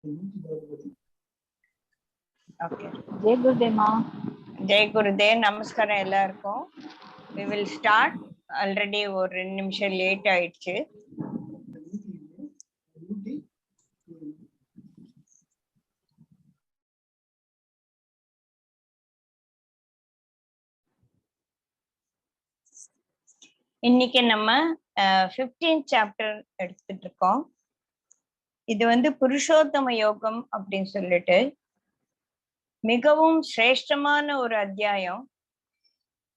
Okay. Jai Gurudev மா. ஜெய் குருதேவ். நமஸ்காரம் எல்லாருக்கும். We will start. ஆல்ரெடி ஒரு 2 நிமிஷம் லேட் ஆயிடுச்சு. இன்னைக்கு நம்ம 15th சாப்டர் எடுத்துட்டு இருக்கோம். இது புருஷோத்தம யோகம் அப்படின்னு சொல்லிட்டு மிகவும் சிரேஷ்டமான ஒரு அத்தியாயம்.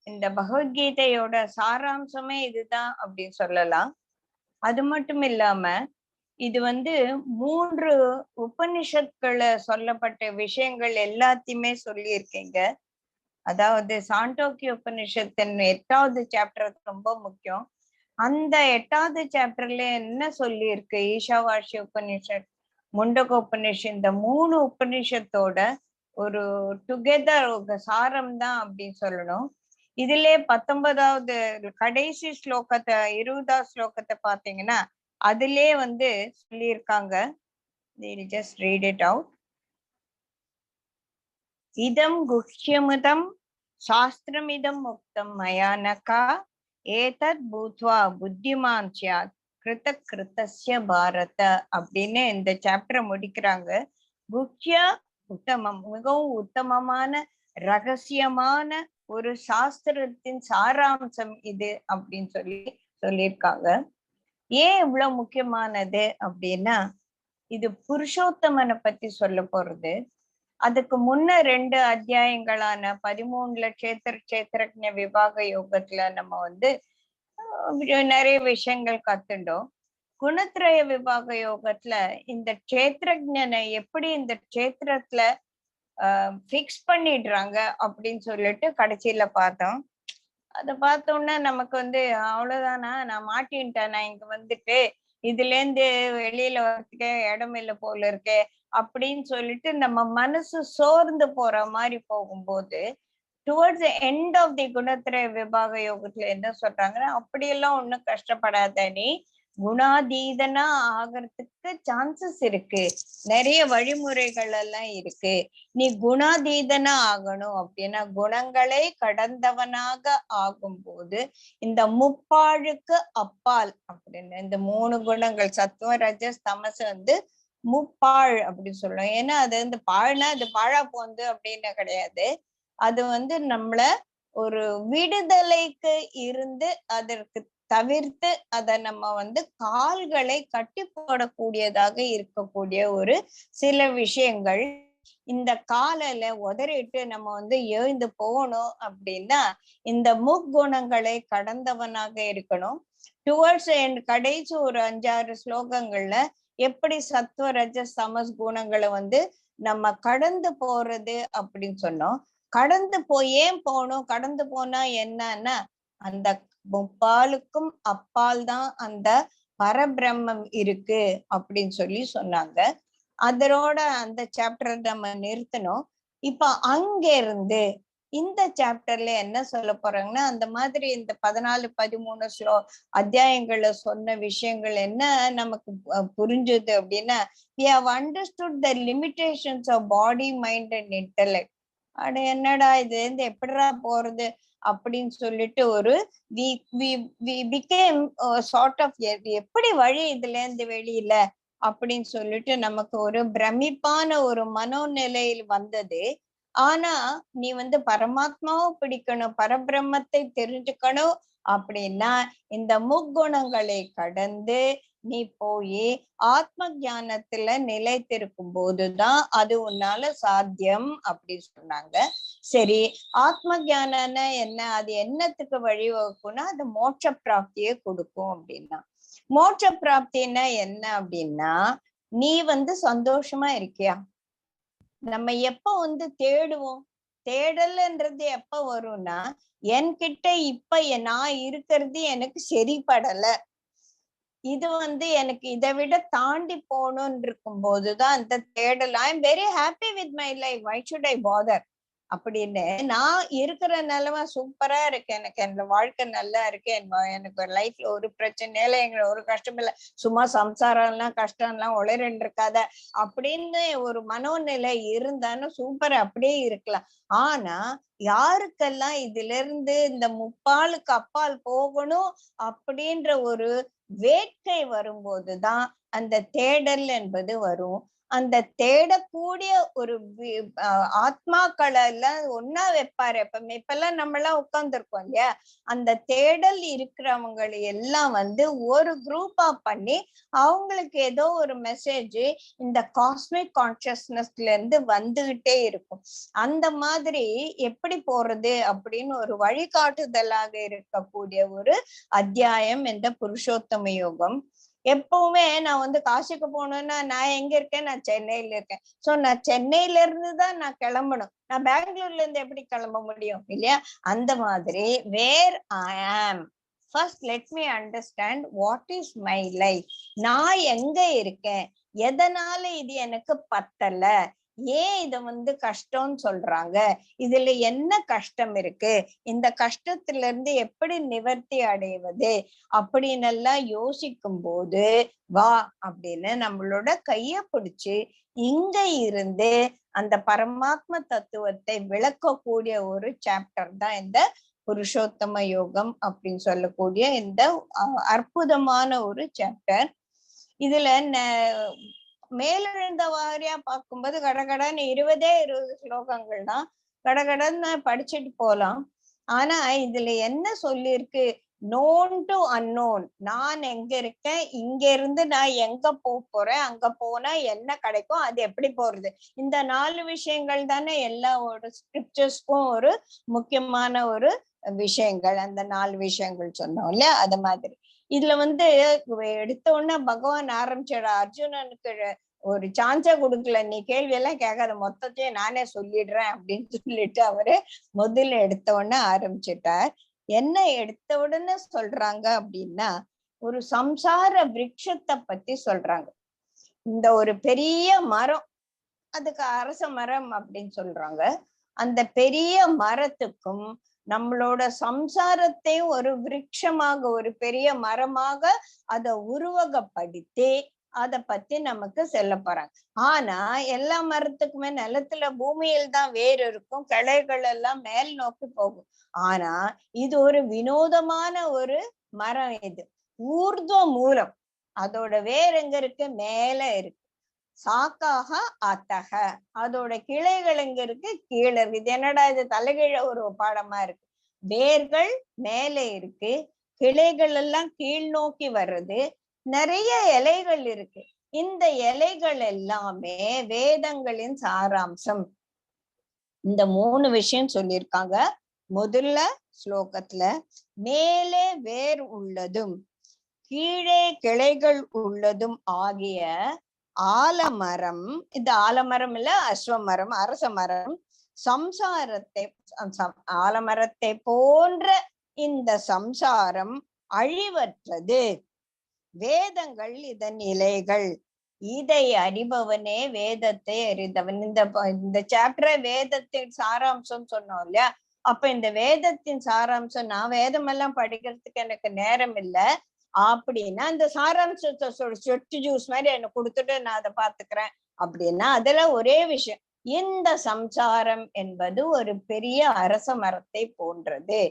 இந்த பகவத்கீதையோட சாராம்சமே இதுதான் அப்படின்னு சொல்லலாம். அது மட்டும் இல்லாம இது 3 உபனிஷத்களை சொல்லப்பட்ட விஷயங்கள் எல்லாத்தையுமே சொல்லி இருக்கீங்க. அதாவது சாண்டோக்கிய உபனிஷத்தின் 8வது சாப்டர் ரொம்ப முக்கியம். அந்த 8வது சாப்டர்ல என்ன சொல்லி இருக்கு? ஈஷாவாஸ்ய உபனிஷத், முண்டக உபனிஷத், இந்த 3 உபனிஷத்தோட ஒரு டுகெதர் சாரம் தான் அப்படின்னு சொல்லணும். இதுல 19வது கடைசி ஸ்லோகத்தை 20வது ஸ்லோகத்தை பாத்தீங்கன்னா அதிலே சொல்லியிருக்காங்க. just read it out. இதம் குஹ்யமுதம் சாஸ்திரமிதம் முக்தம் மயானகா ஏதத் பூத்வா புத்திமான் ஸ்யாத் கிருத கிருதஸ்ய பாரத அப்படின்னு இந்த சாப்டரை முடிக்கிறாங்க. குஹ்ய உத்தமம், மிகவும் உத்தமமான ரகசியமான ஒரு சாஸ்திரத்தின் சாராம்சம் இது அப்படின்னு சொல்லியிருக்காங்க. ஏன் இவ்வளவு முக்கியமானது அப்படின்னா, இது புருஷோத்தமனை பத்தி சொல்ல போறது. அதுக்கு முன்ன 2 அத்தியாயங்களான 13ல கஷேத்திரஜ்ஞ விபாக யோகத்துல நம்ம நிறைய விஷயங்கள் கத்துண்டோம். குணத்ரய விபாக யோகத்துல இந்த கஷேத்திரஜனை எப்படி இந்த கஷேத்திரத்துல பிக்ஸ் பண்ணிடுறாங்க அப்படின்னு சொல்லிட்டு கடைசியில பார்த்தோம். அத பார்த்தோம்னா நமக்கு அவ்வளவுதானா, நான் மாட்டின்ட்டேன், நான் இங்க இதுல இருந்து வெளியில வர்றதுக்கே இடம் இல்லை போல இருக்கே அப்படின்னு சொல்லிட்டு நம்ம மனசு சோர்ந்து போற மாதிரி போகும்போது towards end of the Gunatraya விபாக யோகத்துல என்ன சொல்றாங்கன்னா, அப்படியெல்லாம் ஒண்ணும் கஷ்டப்படாத, நீ குணாதீதனா ஆகிறதுக்கு சான்சஸ் இருக்கு, நிறைய வழிமுறைகள் எல்லாம் இருக்கு. நீ குணாதீதனா ஆகணும் அப்படின்னா குணங்களை கடந்தவனாக ஆகும்போது இந்த முப்பாழுக்கு அப்பால் அப்படின்னு இந்த 3 குணங்கள் சத்துவ ரஜஸ் தமஸ் முப்பாழ் அப்படின்னு சொல்லுவோம். ஏன்னா அது பாழ்னா அது பாழா போந்து அப்படின்னு கிடையாது. அது நம்மள ஒரு விடுதலைக்கு இருந்து அதற்கு தவிர்த்து அதை நம்ம கால்களை கட்டி போடக்கூடியதாக இருக்கக்கூடிய ஒரு சில விஷயங்கள். இந்த காலில உதறிட்டு நம்ம எழுந்து போகணும் அப்படின்னா இந்த முக்குணங்களை கடந்தவனாக இருக்கணும். டுவர்ட்ஸ் கடைசி ஒரு 5-6 ஸ்லோகங்கள்ல எப்படி சத்துவ ரஜஸ் தமஸ் குணங்களை நம்ம கடந்து போறது அப்படின்னு சொன்னோம். கடந்து ஏன் போகணும், கடந்து போனா என்னன்னா அந்த முப்பாலுக்கும் அப்பால் தான் அந்த பரபிரம்மம் இருக்கு அப்படின்னு சொன்னாங்க. அதோட அந்த சாப்டர் நம்ம நிறுத்தணும். இப்ப அங்க இருந்து இந்த சாப்டர்ல என்ன சொல்ல போறாங்கன்னா, அந்த மாதிரி இந்த 14-13 அத்தியாயங்கள்ல சொன்ன விஷயங்கள் என்ன நமக்கு புரிஞ்சுது அப்படின்னா, we have understood the limitations of body, mind and intellect. அட என்னடா இது எப்படிடா போறது அப்படின்னு சொல்லிட்டு ஒரு we became sort of எப்படி வழி இதுல இருந்து வெளியில அப்படின்னு சொல்லிட்டு நமக்கு ஒரு பிரமிப்பான ஒரு மனோநிலையில் வந்தது. ஆனா நீ பரமாத்மாவும் பிடிக்கணும், பரபிரம்மத்தை தெரிஞ்சுக்கணும் அப்படின்னா இந்த முக்குணங்களை கடந்து நீ போய் ஆத்ம ஞானத்துல நிலைத்திருக்கும் போதுதான் அது உன்னால சாத்தியம் அப்படின்னு சொன்னாங்க. சரி, ஆத்ம ஞானம்னா என்ன, அது என்னத்துக்கு வழிவகுக்கும்னா அது மோட்ச பிராப்தியை கொடுக்கும் அப்படின்னா. மோட்ச பிராப்தின்னா என்ன அப்படின்னா, நீ சந்தோஷமா இருக்கியா? நம்ம எப்ப தேடுவோம், தேடல்ன்றது எப்ப வரும்னா என்கிட்ட இப்ப நான் இருக்கிறது எனக்கு சரிப்படல, இது எனக்கு இதை விட தாண்டி போகணும்னு இருக்கும் போதுதான் இந்த தேடல். I am very happy with my life, why should I bother? அப்படின்னு நான் இருக்கிற நிலைமை சூப்பரா இருக்கு, எனக்கு என் வாழ்க்கை நல்லா இருக்கு, எனக்கு லைஃப்ல ஒரு பிரச்சனை இல்லை, எங்க ஒரு கஷ்டம் இல்லை, சும்மா சம்சாரம் எல்லாம் கஷ்டம் எல்லாம் உளறின்னு இருக்காத அப்படின்னு ஒரு மனோநிலை இருந்தாலும் சூப்பர், அப்படியே இருக்கலாம். ஆனா யாருக்கெல்லாம் இதுல இருந்து இந்த முப்பாலுக்கு அப்பால் போகணும் அப்படின்ற ஒரு வேட்கை வரும்போதுதான் அந்த தேடல் என்பது வரும். அந்த தேடக்கூடிய ஒரு ஆத்மாக்களை எல்லாம் ஒன்னா வைப்பாரு எப்பவுமே. இப்பெல்லாம் நம்ம எல்லாம் உட்கார்ந்துருக்கோம் இல்லையா, அந்த தேடல் இருக்கிறவங்களை எல்லாம் ஒரு குரூப்பா பண்ணி அவங்களுக்கு ஏதோ ஒரு மெசேஜ் இந்த காஸ்மிக் கான்சியஸ்னஸ்ல இருந்து வந்துகிட்டே இருக்கும். அந்த மாதிரி எப்படி போறது அப்படின்னு ஒரு வழிகாட்டுதலாக இருக்கக்கூடிய ஒரு அத்தியாயம் இந்த புருஷோத்தம யோகம். எப்பவுமே நான் காசிக்கு போகணும்னா நான் எங்க இருக்கேன், நான் சென்னையில இருக்கேன். சோ நான் சென்னையில இருந்துதான் நான் கிளம்பணும். நான் பெங்களூர்ல இருந்து எப்படி கிளம்ப முடியும் இல்லையா? அந்த மாதிரி வேர் ஐ ஆம், first let me understand what is my life. நான் எங்க இருக்கேன், எதனால இது எனக்கு பத்தல, ஏன் இத கஷ்டம்னு சொல்றாங்க, இதுல என்ன கஷ்டம் இருக்கு, இந்த கஷ்டத்துல இருந்து எப்படி நிவர்த்தி அடைவது அப்படின்னு எல்லாம் யோசிக்கும் போது வா அப்படின்னு நம்மளோட கைய பிடிச்சு இங்க இருந்து அந்த பரமாத்ம தத்துவத்தை விளக்கக்கூடிய ஒரு சாப்டர் தான் இந்த புருஷோத்தம யோகம் அப்படின்னு சொல்லக்கூடிய இந்த அற்புதமான ஒரு சாப்டர். இதுல மேலெழுந்த வாரியா பார்க்கும்போது கடகடன்னு 20 ஸ்லோகங்கள் தான், கடகடன்னு படிச்சுட்டு போலாம். ஆனா இதுல என்ன சொல்லிருக்கு, நோன் டு அன்னோன், நான் எங்க இருக்கேன், இங்க இருந்து நான் எங்க போறேன், அங்க போனா என்ன கிடைக்கும், அது எப்படி போறது, இந்த 4 விஷயங்கள் தானே எல்லா ஒரு ஸ்கிரிப்சர்ஸ்க்கும் ஒரு முக்கியமான ஒரு விஷயங்கள். அந்த 4 விஷயங்கள் சொன்னோம் இல்ல, அது மாதிரி இதுல எடுத்த உடனே பகவான் ஆரம்பிச்சிட, அர்ஜுனனுக்கு ஒரு சான்ஸா கொடுக்கல, நீ கேள்வி எல்லாம் கேட்காத, மொத்தத்தையும் நானே சொல்லிடுறேன் அப்படின்னு சொல்லிட்டு அவரு முதல்ல எடுத்த உடனே ஆரம்பிச்சிட்டார். என்ன எடுத்த உடனே சொல்றாங்க அப்படின்னா, ஒரு சம்சார விருட்சத்தை பத்தி சொல்றாங்க. இந்த ஒரு பெரிய மரம், அதுக்கு அரச மரம் அப்படின்னு சொல்றாங்க. அந்த பெரிய மரத்துக்கும் நம்மளோட சம்சாரத்தை ஒரு விருட்சமாக, ஒரு பெரிய மரமாக அதை உருவகப்படுத்தி அத பத்தி நமக்கு சொல்ல போறாங்க. ஆனா எல்லா மரத்துக்குமே நிலத்துல பூமியில் தான் வேர் இருக்கும், கிளைகள் எல்லாம் மேல் நோக்கி போகும். ஆனா இது ஒரு வினோதமான ஒரு மரம். இது ஊர்துவ மூலம், அதோட வேர் எங்க இருக்கு, மேல இருக்கு. சாக்காக அத்தக, அதோட கிளைகள் எங்க இருக்கு, கீழே இருக்கு. இது என்னடா இது தலைகீழ ஒரு பாடமா இருக்கு. வேர்கள் மேலே இருக்கு, கிளைகள் எல்லாம் கீழ் நோக்கி வர்றது, நிறைய இலைகள் இருக்கு. இந்த இலைகள் எல்லாமே வேதங்களின் சாராம்சம். இந்த 3 விஷயம் சொல்லியிருக்காங்க முதல்ல ஸ்லோகத்துல. மேலே வேர் உள்ளதும் கீழே கிளைகள் உள்ளதும் ஆகிய ஆலமரம், இந்த ஆலமரம் இல்ல அஸ்வமரம், அரச மரம், சம்சாரத்தை, ஆலமரத்தை போன்ற இந்த சம்சாரம் அழிவற்றது. வேதங்கள் இதன் இலைகள், இதை அறிபவனே வேதத்தை அறிந்தவன். இந்த சாப்டரை வேதத்தின் சாராம்சம் சொன்னோம் இல்லையா, அப்ப இந்த வேதத்தின் சாராம்சம், நான் வேதம் எல்லாம் படிக்கிறதுக்கு எனக்கு நேரம் இல்லை அப்படின்னா இந்த சாராம்சத்தை சொட்டு ஜூஸ் மாதிரி எனக்கு கொடுத்துட்டு நான் அதை பாத்துக்கிறேன் அப்படின்னா அதுல ஒரே விஷயம், இந்த சம்சாரம் என்பது ஒரு பெரிய அரச மரத்தை போன்றது.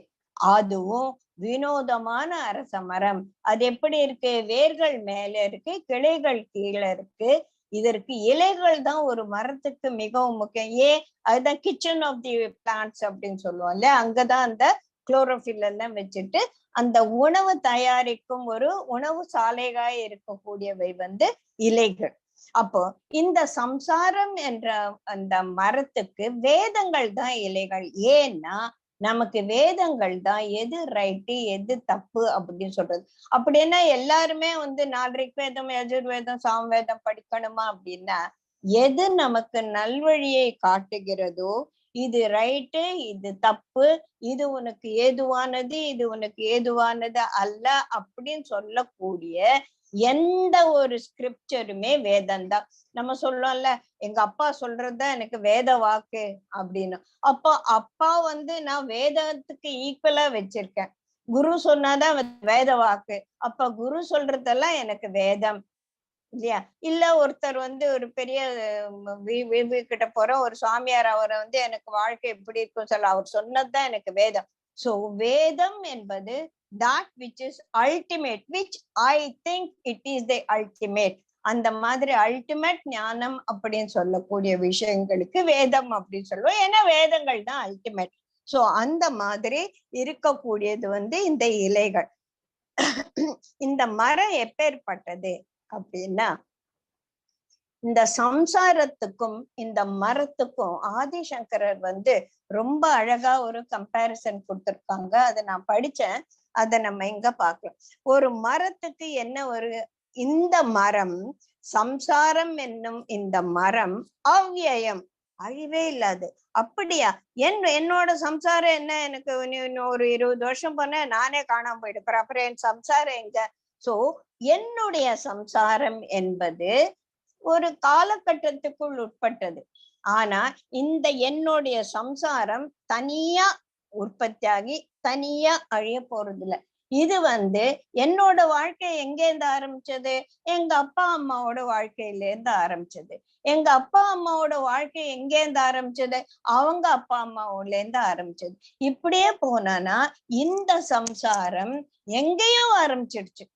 அதுவும் வினோதமான அரச மரம். அது எப்படி இருக்கு, வேர்கள் மேல இருக்கு, கிளைகள் கீழே இருக்கு. இதற்கு இலைகள் தான் ஒரு மரத்துக்கு மிகவும் முக்கியம். அதுதான் கிச்சன் ஆஃப் தி பிளான்ட்ஸ் அப்படின்னு சொல்லுவோம் இல்ல, அங்கதான் அந்த குளோரோஃபில் எல்லாம் வச்சுட்டு அந்த உணவு தயாரிக்கும் ஒரு உணவு சாலைகாய் இருக்கக்கூடியவை இலைகள். அப்போ இந்த சம்சாரம் என்ற அந்த மரத்துக்கு வேதங்கள் தான் இலைகள். ஏன்னா நமக்கு வேதங்கள் தான் எது ரைட்டு எது தப்பு அப்படின்னு சொல்றது. அப்படின்னா எல்லாருமே 4 ரிக்வேதம், யஜுர்வேதம், சாமவேதம் படிக்கணுமா அப்படின்னா, எது நமக்கு நல்வழியை காட்டுகிறதோ, இது ரைட்டு இது தப்பு, இது உனக்கு ஏதுவானது இது உனக்கு ஏதுவானது அல்ல அப்படின்னு சொல்லக்கூடிய எந்த ஒரு ஸ்கிரிப்சருமே வேதம் தான். நம்ம சொல்லுவோம்ல, எங்க அப்பா சொல்றதுதான் எனக்கு வேத வாக்கு அப்படின்னு. அப்போ அப்பா நான் வேதத்துக்கு ஈக்குவலா வச்சிருக்கேன். குரு சொன்னாதான் வேத வாக்கு. அப்ப குரு சொல்றதெல்லாம் எனக்கு வேதம் இல்லையா? இல்ல ஒருத்தர் ஒரு பெரிய கிட்ட போற ஒரு சுவாமியார், அவரை எனக்கு வாழ்க்கை எப்படி இருக்கும் சொல்ல, அவர் சொன்னதுதான் எனக்கு வேதம். சோ வேதம் என்பது that which is ultimate, which I think it is the ultimate. அந்த மாதிரி அல்டிமேட் ஞானம் அப்படின்னு சொல்லக்கூடிய விஷயங்களுக்கு வேதம் அப்படின்னு சொல்லுவோம். ஏன்னா வேதங்கள் தான் அல்டிமேட். சோ அந்த மாதிரி இருக்கக்கூடியது இந்த இலைகள். இந்த மரம் எப்பேற்பட்டது அப்படின்னா, இந்த சம்சாரத்துக்கும் இந்த மரத்துக்கும் ஆதிசங்கரர் ரொம்ப அழகா ஒரு கம்பேரிசன் கொடுத்திருக்காங்க. அதை நான் படிச்சேன். அதை நம்ம இங்க பார்க்கலாம். ஒரு மரத்துக்கு என்ன இந்த மரம், சம்சாரம் என்னும் இந்த மரம் அவ்யயம், அழிவே இல்லாது. அப்படியா? என்னோட சம்சாரம் என்ன? எனக்கு இன்னும் ஒரு 20 வருஷம் போன நானே காணாம போயிடுப்பேன். அப்புறம் என் சம்சாரம் எங்க? சோ என்னுடைய சம்சாரம் என்பது ஒரு காலகட்டத்துக்குள் உட்பட்டது. ஆனா இந்த என்னுடைய சம்சாரம் தனியா உற்பத்தியாகி தனியா அழிய போறது இல்ல. இது என்னோட வாழ்க்கை எங்க இருந்து ஆரம்பிச்சது? எங்க அப்பா அம்மாவோட வாழ்க்கையில இருந்து ஆரம்பிச்சது. எங்க அப்பா அம்மாவோட வாழ்க்கை எங்க இருந்து ஆரம்பிச்சது? அவங்க அப்பா அம்மாவோட இருந்து ஆரம்பிச்சது. இப்படியே போனானா இந்த சம்சாரம் எங்கேயோ ஆரம்பிச்சிடுச்சு.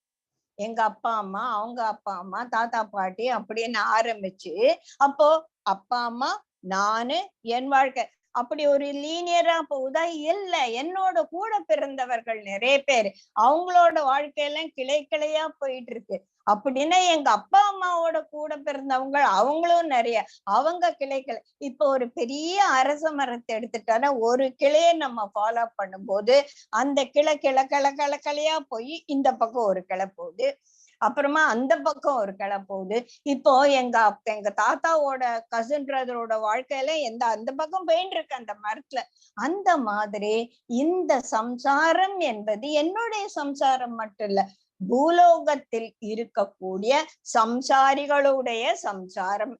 எங்க அப்பா அம்மா, அவங்க அப்பா அம்மா, தாத்தா பாட்டி அப்படின்னு ஆரம்பிச்சு, அப்போ அப்பா அம்மா, நானு, என் வாழ்க்கை அப்படி ஒரு லீனியரா போகுதா? இல்ல. என்னோட கூட பிறந்தவர்கள் நிறைய பேர், அவங்களோட வாழ்க்கையெல்லாம் கிளை கிளையா போயிட்டு இருக்கு. அப்படின்னா எங்க அப்பா அம்மாவோட கூட பிறந்தவங்க அவங்களும் நிறைய, அவங்க கிளைகளை. இப்போ ஒரு பெரிய அரச மரத்தை எடுத்துட்டானா ஒரு கிளையை நம்ம ஃபாலோ பண்ணும்போது அந்த கிளை கிளை கிளை கிளை கிளையா போய் இந்த பக்கம் ஒரு கிளை போகுது, அப்புறமா அந்த பக்கம் ஒரு கிளை போகுது. இப்போ எங்க தாத்தாவோட கசின் பிரதரோட வாழ்க்கையில அந்த பக்கம் போயிட்டு இருக்கு அந்த மரத்துல. அந்த மாதிரி இந்த சம்சாரம் என்பது என்னுடைய சம்சாரம் மட்டும் இல்ல, பூலோகத்தில் இருக்கக்கூடிய சம்சாரிகளுடைய சம்சாரம்.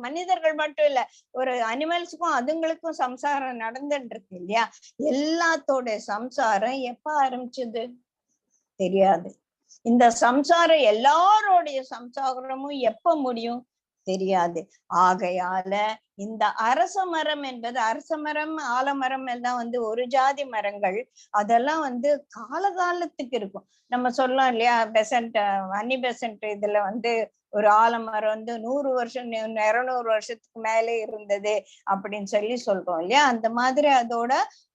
மனிதர்கள் மட்டும் இல்ல, ஒரு அனிமல்ஸுக்கும் அதுங்களுக்கும் சம்சாரம் நடந்துட்டு இருக்கு இல்லையா? எல்லாத்தோட சம்சாரம் எப்ப ஆரம்பிச்சது தெரியாது. இந்த சம்சாரம் எல்லாரோடைய சம்சாரமும் எப்ப முடியும் தெரியாது. ஆகையால இந்த அரச மரம் என்பது, அரச மரம் ஆலமரம் எல்லாம் ஒரு ஜாதி மரங்கள். அதெல்லாம் காலகாலத்துக்கு இருக்கும். நம்ம சொல்லலாம் இல்லையா, பெசன்ட் அன்னி பெசன்ட் இதுல ஒரு ஆலமரம் 100 வருஷம் 200 வருஷத்துக்கு மேலே இருந்தது அப்படின்னு சொல்றோம் இல்லையா? அந்த மாதிரி அதோட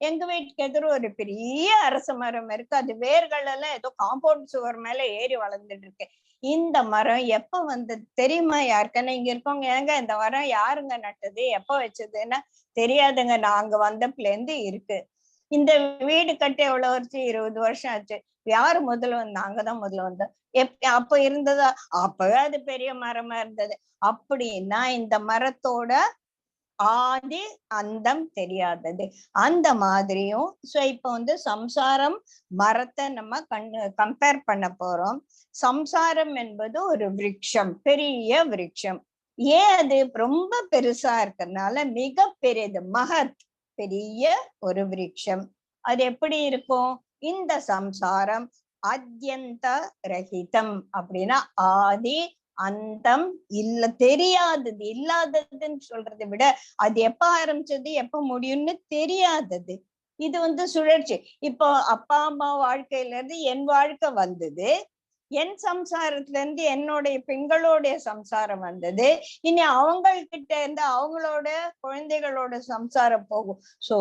எங்க வீட்டுக்கு எதிர ஒரு பெரிய அரச மரம் இருக்கு. அது வேர்கள் எல்லாம் ஏதோ காம்பவுண்ட் சுவர் மேல ஏறி வளர்ந்துட்டு இருக்கு. இந்த மரம் எப்ப தெரியுமா யாருக்குன்னா? இங்க இருக்கவங்க, ஏங்க இந்த மரம் யாருங்க நட்டது, எப்ப வச்சதுன்னா தெரியாதுங்க, நாங்க வந்தப்புல இருந்து இருக்கு. இந்த வீடு கட்டி எவ்வளவு வருஷம்? 20 வருஷம் ஆச்சு. யாரு முதல்ல நாங்கதான் முதல்ல வந்தோம். அப்ப இருந்ததா? அப்பவே அது பெரிய மரமா இருந்தது. அப்படின்னா இந்த மரத்தோட ஆதி அந்தம் தெரியாதது. அந்த மாதிரியும் இப்ப சம்சாரம் மரத்தை நம்ம கம்பேர் பண்ண போறோம். சம்சாரம் என்பது ஒரு விருட்சம், பெரிய விருட்சம். ஏன் அது ரொம்ப பெருசா இருக்கிறதுனால மிக பெரியது, மகத், பெரிய ஒரு விருட்சம். அது எப்படி இருக்கும்? இந்த சம்சாரம் அத்யந்த ரஹிதம் அப்படின்னா ஆதி அந்தம் இல்ல, தெரியாதது, இல்லாததுன்னு சொல்றதை விட அது எப்ப ஆரம்பிச்சது எப்ப முடியும்னு தெரியாதது. இது சுழற்சி. இப்போ அப்பா அம்மா வாழ்க்கையில இருந்து என் வாழ்க்கை வந்தது, என் சம்சாரத்துல இருந்து என்னுடைய பெண்களுடைய சம்சாரம் வந்தது, இனி அவங்கள்கிட்ட இருந்து அவங்களோட குழந்தைகளோட சம்சாரம் போகும். சோ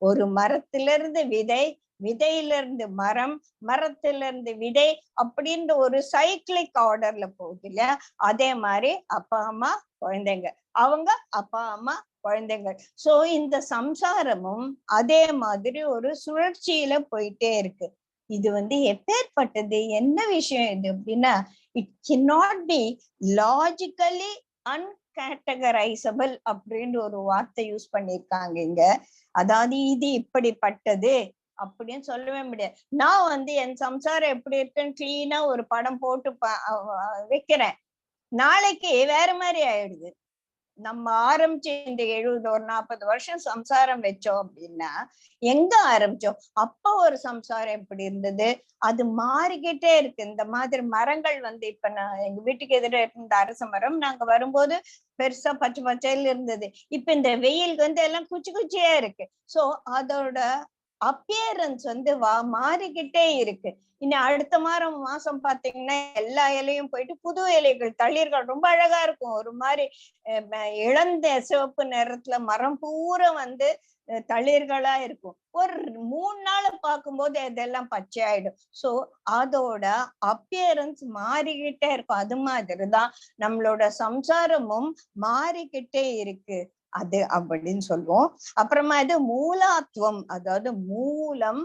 ஒரு மரத்திலிருந்து விதை, விதையிலிருந்து மரம், மரத்திலிருந்து விதை அப்படின்ற ஒரு சைக்கிளிக் ஆர்டர்ல போகுது இல்லையா? அதே மாதிரி அப்பா அம்மா குழந்தைங்க, அவங்க அப்பா அம்மா குழந்தைங்க. சோ இந்த சம்சாரமும் அதே மாதிரி ஒரு சுழற்சியில போயிட்டே இருக்கு. இது எப்பேற்பட்டது, என்ன விஷயம் இது அப்படின்னா, it cannot be logically uncategorizable அப்படின்னு ஒரு வார்த்தை யூஸ் பண்ணிருக்காங்க இங்க. அதாவது இது இப்படிப்பட்டது அப்படின்னு சொல்லவே முடியாது. நான் வந்து என் சம்சாரம் எப்படி இருக்குன்னு கிளீனா ஒரு படம் போட்டு வைக்கிறேன், நாளைக்கு வேற மாதிரி ஆயிடுது. நம்ம ஆரம்பிச்சு இந்த 70 ஒரு 40 வருஷம் சம்சாரம் வச்சோம் அப்படின்னா எங்க ஆரம்பிச்சோம், அப்ப ஒரு சம்சாரம் எப்படி இருந்தது, அது மாறிக்கிட்டே இருக்கு. இந்த மாதிரி மரங்கள் வந்து இப்ப நான் எங்க வீட்டுக்கு எதிர இருந்த அரச மரம் நாங்க வரும்போது பெருசா பச்சை பச்சையில இருந்தது. இப்ப இந்த வெயிலுக்கு வந்து எல்லாம் குச்சி குச்சியா இருக்கு. சோ அதோட அப்பியரன்ஸ் வந்து மாறிக்கிட்டே இருக்கு. இன்னும் அடுத்த மாசம் பாத்தீங்கன்னா எல்லா இலையும் போயிட்டு புது இலைகள் தளிர்கள் ரொம்ப அழகா இருக்கும். ஒரு மாதிரி இளந்த சிவப்பு நிறத்துல மரம் பூரா வந்து தளிர்களா இருக்கும். ஒரு 3 நாள் பார்க்கும்போது இதெல்லாம் பச்சையாயிடும். சோ அதோட அப்பியரன்ஸ் மாறிக்கிட்டே இருக்கும். அது மாதிரிதான் நம்மளோட சம்சாரமும் மாறிக்கிட்டே இருக்கு அது அப்படின்னு சொல்லுவோம். அப்புறமா இது மூலாத்வம், அதாவது மூலம்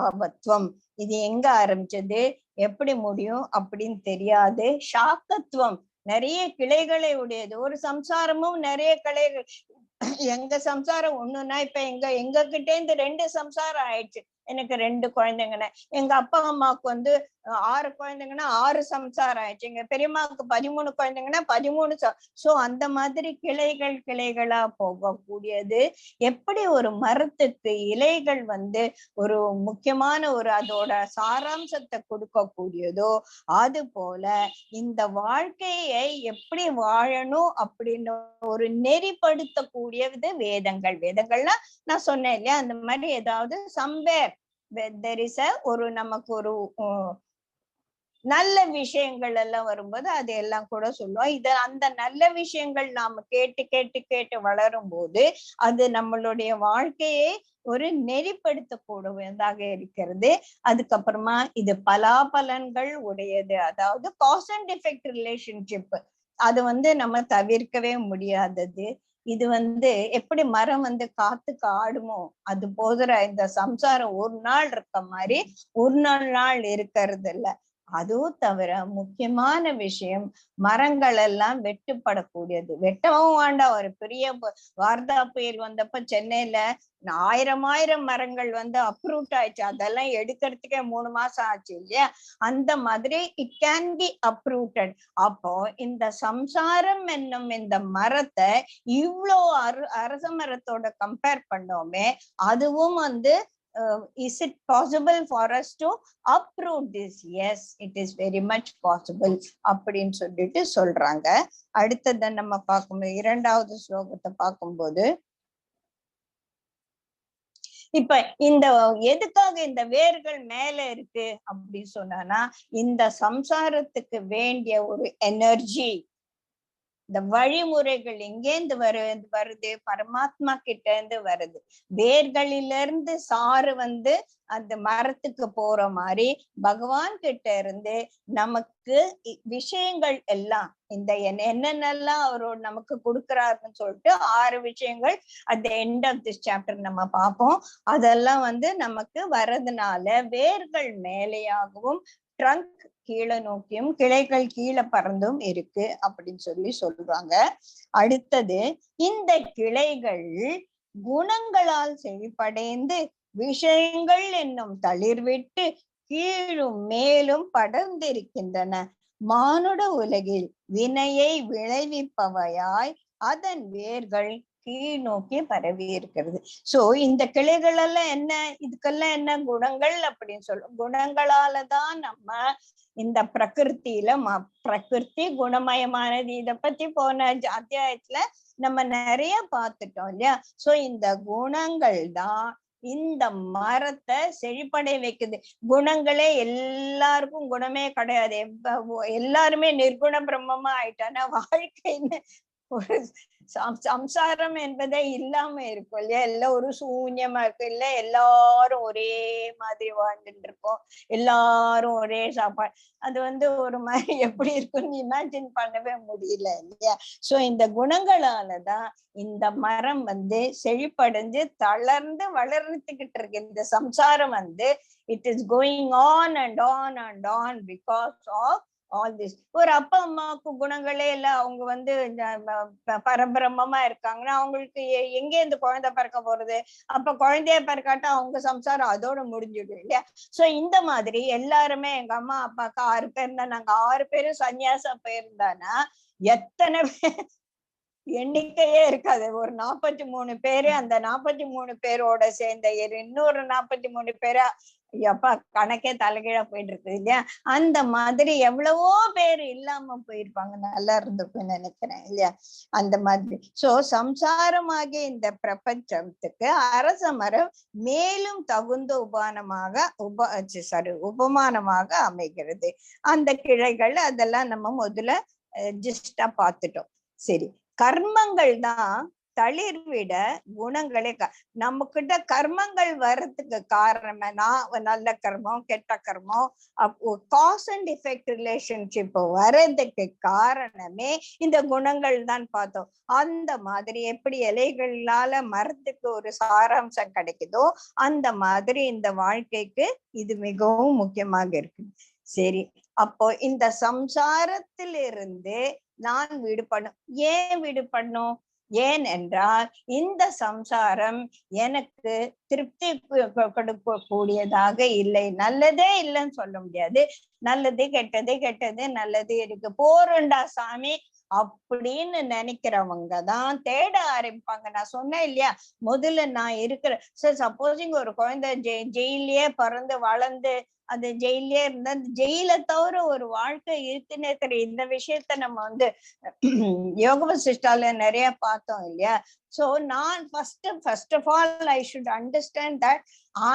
ஆபத்வம். இது எங்க ஆரம்பிச்சது, எப்படி முடியும் அப்படின்னு தெரியாது. சாக்கத்துவம், நிறைய கிளைகளை உடையது. ஒரு சம்சாரமும் நிறைய கிளைகள். எங்க சம்சாரம் ஒண்ணுன்னா இப்ப எங்க கிட்ட இருந்து 2 சம்சாரம் ஆயிடுச்சு. எனக்கு 2 குழந்தைங்கன்னு. எங்க அப்பா அம்மாவுக்கு வந்து 6 குழந்தைங்கன்னா 6 சம்சாரம் ஆயிடுச்சு. எங்க பெரியம்மாவுக்கு 13 குழந்தைங்கன்னா 13 சோ அந்த மாதிரி கிளைகளா போகக்கூடியது. எப்படி ஒரு மரத்துக்கு இலைகள் வந்து ஒரு முக்கியமான ஒரு அதோட சாராம்சத்தை கொடுக்கக்கூடியதோ அது போல இந்த வாழ்க்கையை எப்படி வாழணும் அப்படின்னு ஒரு நெறிப்படுத்தக்கூடியது வேதங்கள். வேதங்கள்னா நான் சொன்னேன் இல்லையா, அந்த மாதிரி ஏதாவது சம்வேர் there is a ஒரு நமக்கு ஒரு நல்ல விஷயங்கள் எல்லாம் வரும்போது அது எல்லாம் கூட சொல்லுவோம். இது அந்த நல்ல விஷயங்கள் நாம கேட்டு கேட்டு கேட்டு வளரும் போது அது நம்மளுடைய வாழ்க்கையை ஒரு நெறிப்படுத்தக்கூடியதாக இருக்கிறது. அதுக்கப்புறமா இது பலாபலன்கள் உடையது, அதாவது காஸ் அண்ட் எஃபெக்ட் ரிலேஷன்ஷிப். அது வந்து நம்ம தவிர்க்கவே முடியாதது. இது வந்து எப்படி மரம் வந்து காத்துக்கு ஆடுமோ அது போதுற இந்த சம்சாரம் ஒரு நாள் இருக்க மாதிரி ஒரு நாள் இருக்கிறது இல்ல. அதுவும் தவிர முக்கியமான விஷயம், மரங்கள் எல்லாம் வெட்டுப்படக்கூடியது. வெட்டவும் வேண்டாம். ஒரு பெரிய வார்தா புயல் வந்தப்ப சென்னையில 1000 மரங்கள் வந்து அப்ரூட் ஆயிடுச்சு. அதெல்லாம் எடுக்கிறதுக்கே 3 மாசம் ஆச்சு இல்லையா. அந்த மாதிரி இட் கேன் பி அப்ரூட்டட். அப்போ இந்த சம்சாரம் என்னும் இந்த மரத்தை இவ்வளோ அரச மரத்தோட கம்பேர் பண்ணோமே, அதுவும் வந்து is it possible for us to uproot this? Yes, it is very much possible அப்படின்னு சொல்லிட்டு சொல்றாங்க. அடுத்ததை நம்ம பார்க்கும்போது 2வது ஸ்லோகத்தை பார்க்கும்போது இப்ப இந்த எதுக்காக இந்த வேர்கள் மேல இருக்கு அப்படின்னு சொன்னா, இந்த சம்சாரத்துக்கு வேண்டிய ஒரு எனர்ஜி, இந்த வழிமுறைகள் எங்கேந்து வருது, பரமாத்மா கிட்ட இருந்து வருது. வேர்களிலிருந்து சாறு வந்து அந்த மரத்துக்கு போற மாதிரி பகவான் கிட்ட இருந்து நமக்கு விஷயங்கள் எல்லாம் இந்த என்னென்னலாம் அவரோட நமக்கு கொடுக்குறாருன்னு சொல்லிட்டு 6 விஷயங்கள் at the end of this chapter நம்ம பார்ப்போம். அதெல்லாம் வந்து நமக்கு வர்றதுனால வேர்கள் மேலேயாகவும் ட்ரங்க் கீழே நோக்கியும் கிளைகள் கீழே பறந்தும் இருக்கு அப்படின்னு சொல்றாங்க. அடுத்தது இந்த கிளைகள் குணங்களால் செழிப்படைந்து விஷயங்கள் என்னும் தளிர்விட்டு கீழும் மேலும் படர்ந்திருக்கின்றன. மானுட உலகில் வினையை விளைவிப்பவையாய் அதன் வேர்கள் கீழ் நோக்கி பரவி இருக்கிறது. சோ இந்த கிளைகள் எல்லாம் என்ன, இதுக்கெல்லாம் என்ன குணங்கள் அப்படின்னு சொல்லும். குணங்களாலதான் நம்ம இந்த பிரகிருத்தில பிரகிருதி குணமயமானது. இத பத்தி போன அத்தியாயத்துல நம்ம நிறைய பார்த்துட்டோம் இல்லையா. சோ இந்த குணங்கள் தான் இந்த மரத்தை செழிப்படை வைக்குது. குணங்களே எல்லாருக்கும் குணமே கிடையாது. எல்லாருமே நிர்குண பிரம்மமா ஆயிட்டானா வாழ்க்கைன்னு ஒரு சம்சாரம் என்பதே இல்லாம இருக்கும் இல்லையா. எல்லாம் ஒரு சூன்யமா இருக்கு இல்ல, எல்லாரும் ஒரே மாதிரி வாழ்ந்துட்டு இருக்கோம், எல்லாரும் ஒரே சாப்பாடு. அது வந்து ஒரு மாதிரி எப்படி இருக்குன்னு இமேஜின் பண்ணவே முடியல இல்லையா. சோ இந்த குணங்களாலதான் இந்த மரம் வந்து செழிப்படைஞ்சு தளர்ந்து வளர்ந்துகிட்டு இருக்கு. இந்த சம்சாரம் வந்து it is going on and on and on because of all this. ஒரு அப்பா அம்மாவுக்கு குணங்களே இல்ல, அவங்க வந்து பரபிரம்மமா இருக்காங்கன்னா அவங்களுக்கு எங்க இருந்து குழந்தை பிறக்க போறது? அப்ப குழந்தைய பிறக்காட்டா அவங்க சம்சாரம் அதோட முடிஞ்சிடும் இல்லையா? சோ இந்த மாதிரி எல்லாருமே எங்க அம்மா அப்பாவுக்கு 6 பேர்னா நாங்க 6 பேரும் சன்னியாசம் போயிருந்தானா எத்தனை எண்ணிக்கையே இருக்காது. ஒரு 43 பேரு, அந்த 43 பேரோட சேர்ந்த இன்னொரு 43 பேரா, எப்பா கணக்கே தலைகீழா போயிட்டு இருக்கு இல்லையா? அந்த மாதிரி எவ்வளவோ பேர் இல்லாம போயிருப்பாங்க, நல்லா இருந்திருக்கும்னு நினைக்கிறேன் இல்லையா? அந்த மாதிரி. சோ சம்சாரமாகிய இந்த பிரபஞ்சத்துக்கு அரச மரம் மேலும் தகுந்த உபமானமாக அமைகிறது. அந்த கிளைகள் அதெல்லாம் நம்ம முதல்ல ஜிஸ்டா பார்த்துட்டோம். சரி, கர்மங்கள் தான் தளிர்விட குணங்களே நம்ம கிட்ட கர்மங்கள் வர்றதுக்கு காரணம் நல்ல கர்மம் கெட்ட கர்மம் காஸ் அண்ட் எஃபெக்ட் ரிலேஷன்ஷிப் வர்றதுக்கு காரணமே இந்த குணங்கள் தான் பார்த்தோம். அந்த மாதிரி எப்படி இலைகளால மரத்துக்கு ஒரு சாராம்சம் கிடைக்குதோ அந்த மாதிரி இந்த வாழ்க்கைக்கு இது மிகவும் முக்கியமாக இருக்கு. சரி, அப்போ இந்த சம்சாரத்திலிருந்து நான் விடுபடணும். ஏன் விடுபடணும்? ஏன் என்றால் இந்த சம்சாரம் எனக்கு திருப்தி கொடுக்க கூடியதாக இல்லை. நல்லதே இல்லைன்னு சொல்ல முடியாது. நல்லது கெட்டது, கெட்டது நல்லது இருக்கு, போருண்டா சாமி அப்படின்னு நினைக்கிறவங்க தான் தேட ஆரம்பிப்பாங்க. நான் சொன்னேன் இல்லையா, முதல்ல நான் இருக்கிற சப்போசிங் ஒரு குழந்தை ஜெயிலே பிறந்து வளர்ந்து அந்த ஜெயிலே இருந்தா அந்த ஜெயில தவிர ஒரு வாழ்க்கை இருக்குன்னு இருக்கிற இந்த விஷயத்த நம்ம வந்து யோக வசிஷ்டால நிறைய பார்த்தோம் இல்லையா? சோ நான் first of all I should understand that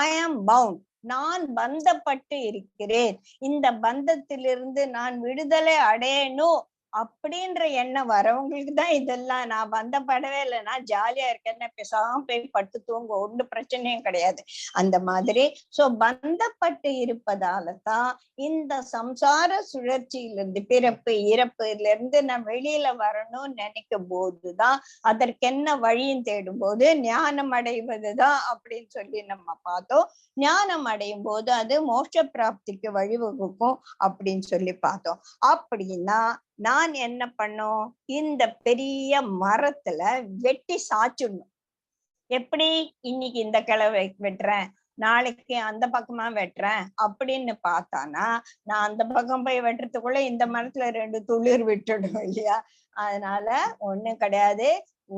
I am bound. நான் பந்தப்பட்டு இருக்கிறேன். இந்த பந்தத்திலிருந்து நான் விடுதலை அடையணும் அப்படின்ற எண்ணம் வரவங்களுக்கு தான் இதெல்லாம். நான் பந்தப்படவே இல்லை, நான் ஜாலியா இருக்கேன்னு பேசாம போய் பட்டு தூங்க, ஒண்ணு பிரச்சனையும் கிடையாது அந்த மாதிரி. சோ பந்தப்பட்டு இருப்பதால தான் இந்த சம்சார சுழற்சியிலிருந்து பிறப்பு இறப்புல இருந்து நான் வெளியில வரணும்னு நினைக்கும் போதுதான் அதற்கு என்ன வழியும் தேடும் போது ஞானம் அடைவதுதான் அப்படின்னு சொல்லி நம்ம பார்த்தோம். ஞானம் அடையும் போது அது மோட்ச பிராப்திக்கு வழிவகுக்கும் அப்படின்னு சொல்லி பார்த்தோம். அப்படின்னா நான் என்ன பண்ணும்? இந்த பெரிய மரத்துல வெட்டி சாச்சிடணும். எப்படி? இன்னைக்கு இந்த கிளை வெட்டுறேன், நாளைக்கு அந்த பக்கமா வெட்டுறேன் அப்படின்னு பார்த்தானா நான் அந்த பக்கம் போய் வெட்டுறதுக்குள்ள இந்த மரத்துல 2 துளிர் விட்டுடும் இல்லையா? அதனால ஒண்ணும் கிடையாது.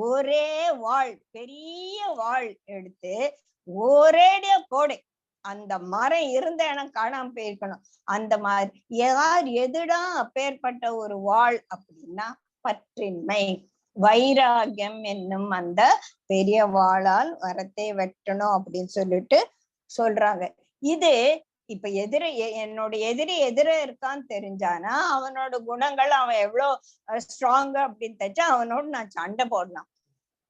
ஒரே வாள், பெரிய வாள் எடுத்து ஒரேடியா போடு. அந்த மரம் இருந்த இடம் காணாம போயிருக்கணும். அந்த மாதிரி யார் எதுடா அப்பேற்பட்ட ஒரு வாள் அப்படின்னா பற்றின்மை, வைராகியம் என்னும் அந்த பெரிய வாளால் மரத்தை வெட்டணும் அப்படின்னு சொல்லிட்டு சொல்றாங்க. இது இப்ப என்னோட எதிர இருக்கான்னு தெரிஞ்சானா அவனோட குணங்கள் அவன் எவ்வளவு ஸ்ட்ராங் அப்படின்னு தெரிஞ்சா அவனோட நான் சண்டை போடலாம்.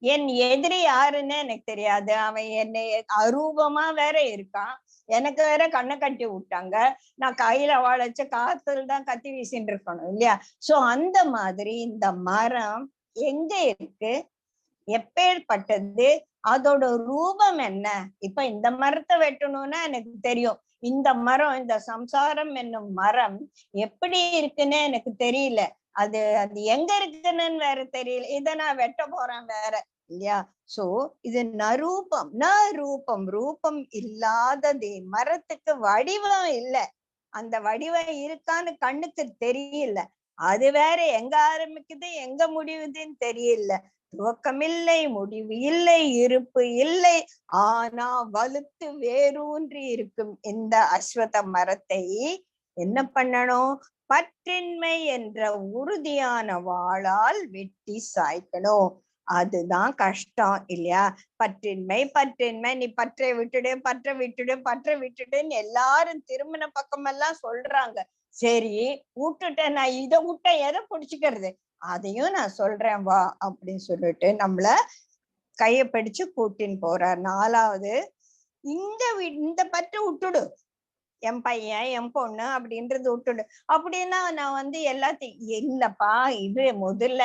என் எதிரி யாருன்னு எனக்கு தெரியாது, அவன் என்னை அரூபமா வேற இருக்கான், எனக்கு வேற கண்ணை கட்டி விட்டாங்க, நான் கையில வாழச்ச காத்துல தான் கத்தி வீசிட்டு இருக்கணும் இல்லையா? சோ அந்த மாதிரி இந்த மரம் எங்க இருக்கு, எப்பேற்பட்டது, அதோட ரூபம் என்ன? இப்ப இந்த மரத்தை வெட்டணும்னா எனக்கு தெரியும், இந்த மரம், இந்த சம்சாரம் என்னும் மரம் எப்படி இருக்குன்னு எனக்கு தெரியல, அது எங்க இருக்குன்னு வேற தெரியல, இத நான் வெட்ட போறேன் வேற இல்லையா? சோ இது நரூபம். ரூபம் இல்லாதது. மரத்துக்கு வடிவம் இல்ல, அந்த வடிவம் இருக்கான்னு கண்ணுக்கு தெரியல, அது வேற எங்க ஆரம்பிக்குது எங்க முடிவுதுன்னு தெரியல. துவக்கமில்லை, முடிவு இல்லை, இருப்பு இல்லை, ஆனா வலுத்து வேரூன்றி இருக்கும் இந்த அஸ்வத மரத்தை என்ன பண்ணணும்? பற்றின்மை என்ற உறுதியான வாளால் வெட்டி சாய்க்கணும். அதுதான் கஷ்டம் இல்லையா? பற்றின்மை நீ பற்றை விட்டுடுன்னு எல்லாரும் திருமண பக்கமெல்லாம் சொல்றாங்க. சரி விட்டுட்டேன், நான் இதை விட்ட எதை பிடிச்சுக்கிறது, அதையும் நான் சொல்றேன் வா அப்படின்னு சொல்லிட்டு நம்மள கைய பிடிச்சு கூட்டின்னு போறார். 4வது, இந்த பற்று விட்டுடு, என் பையன் என் பொண்ணு அப்படின்றது விட்டுடு. அப்படின்னா நான் வந்து எல்லாத்தையும் இல்லப்பா, இது முதல்ல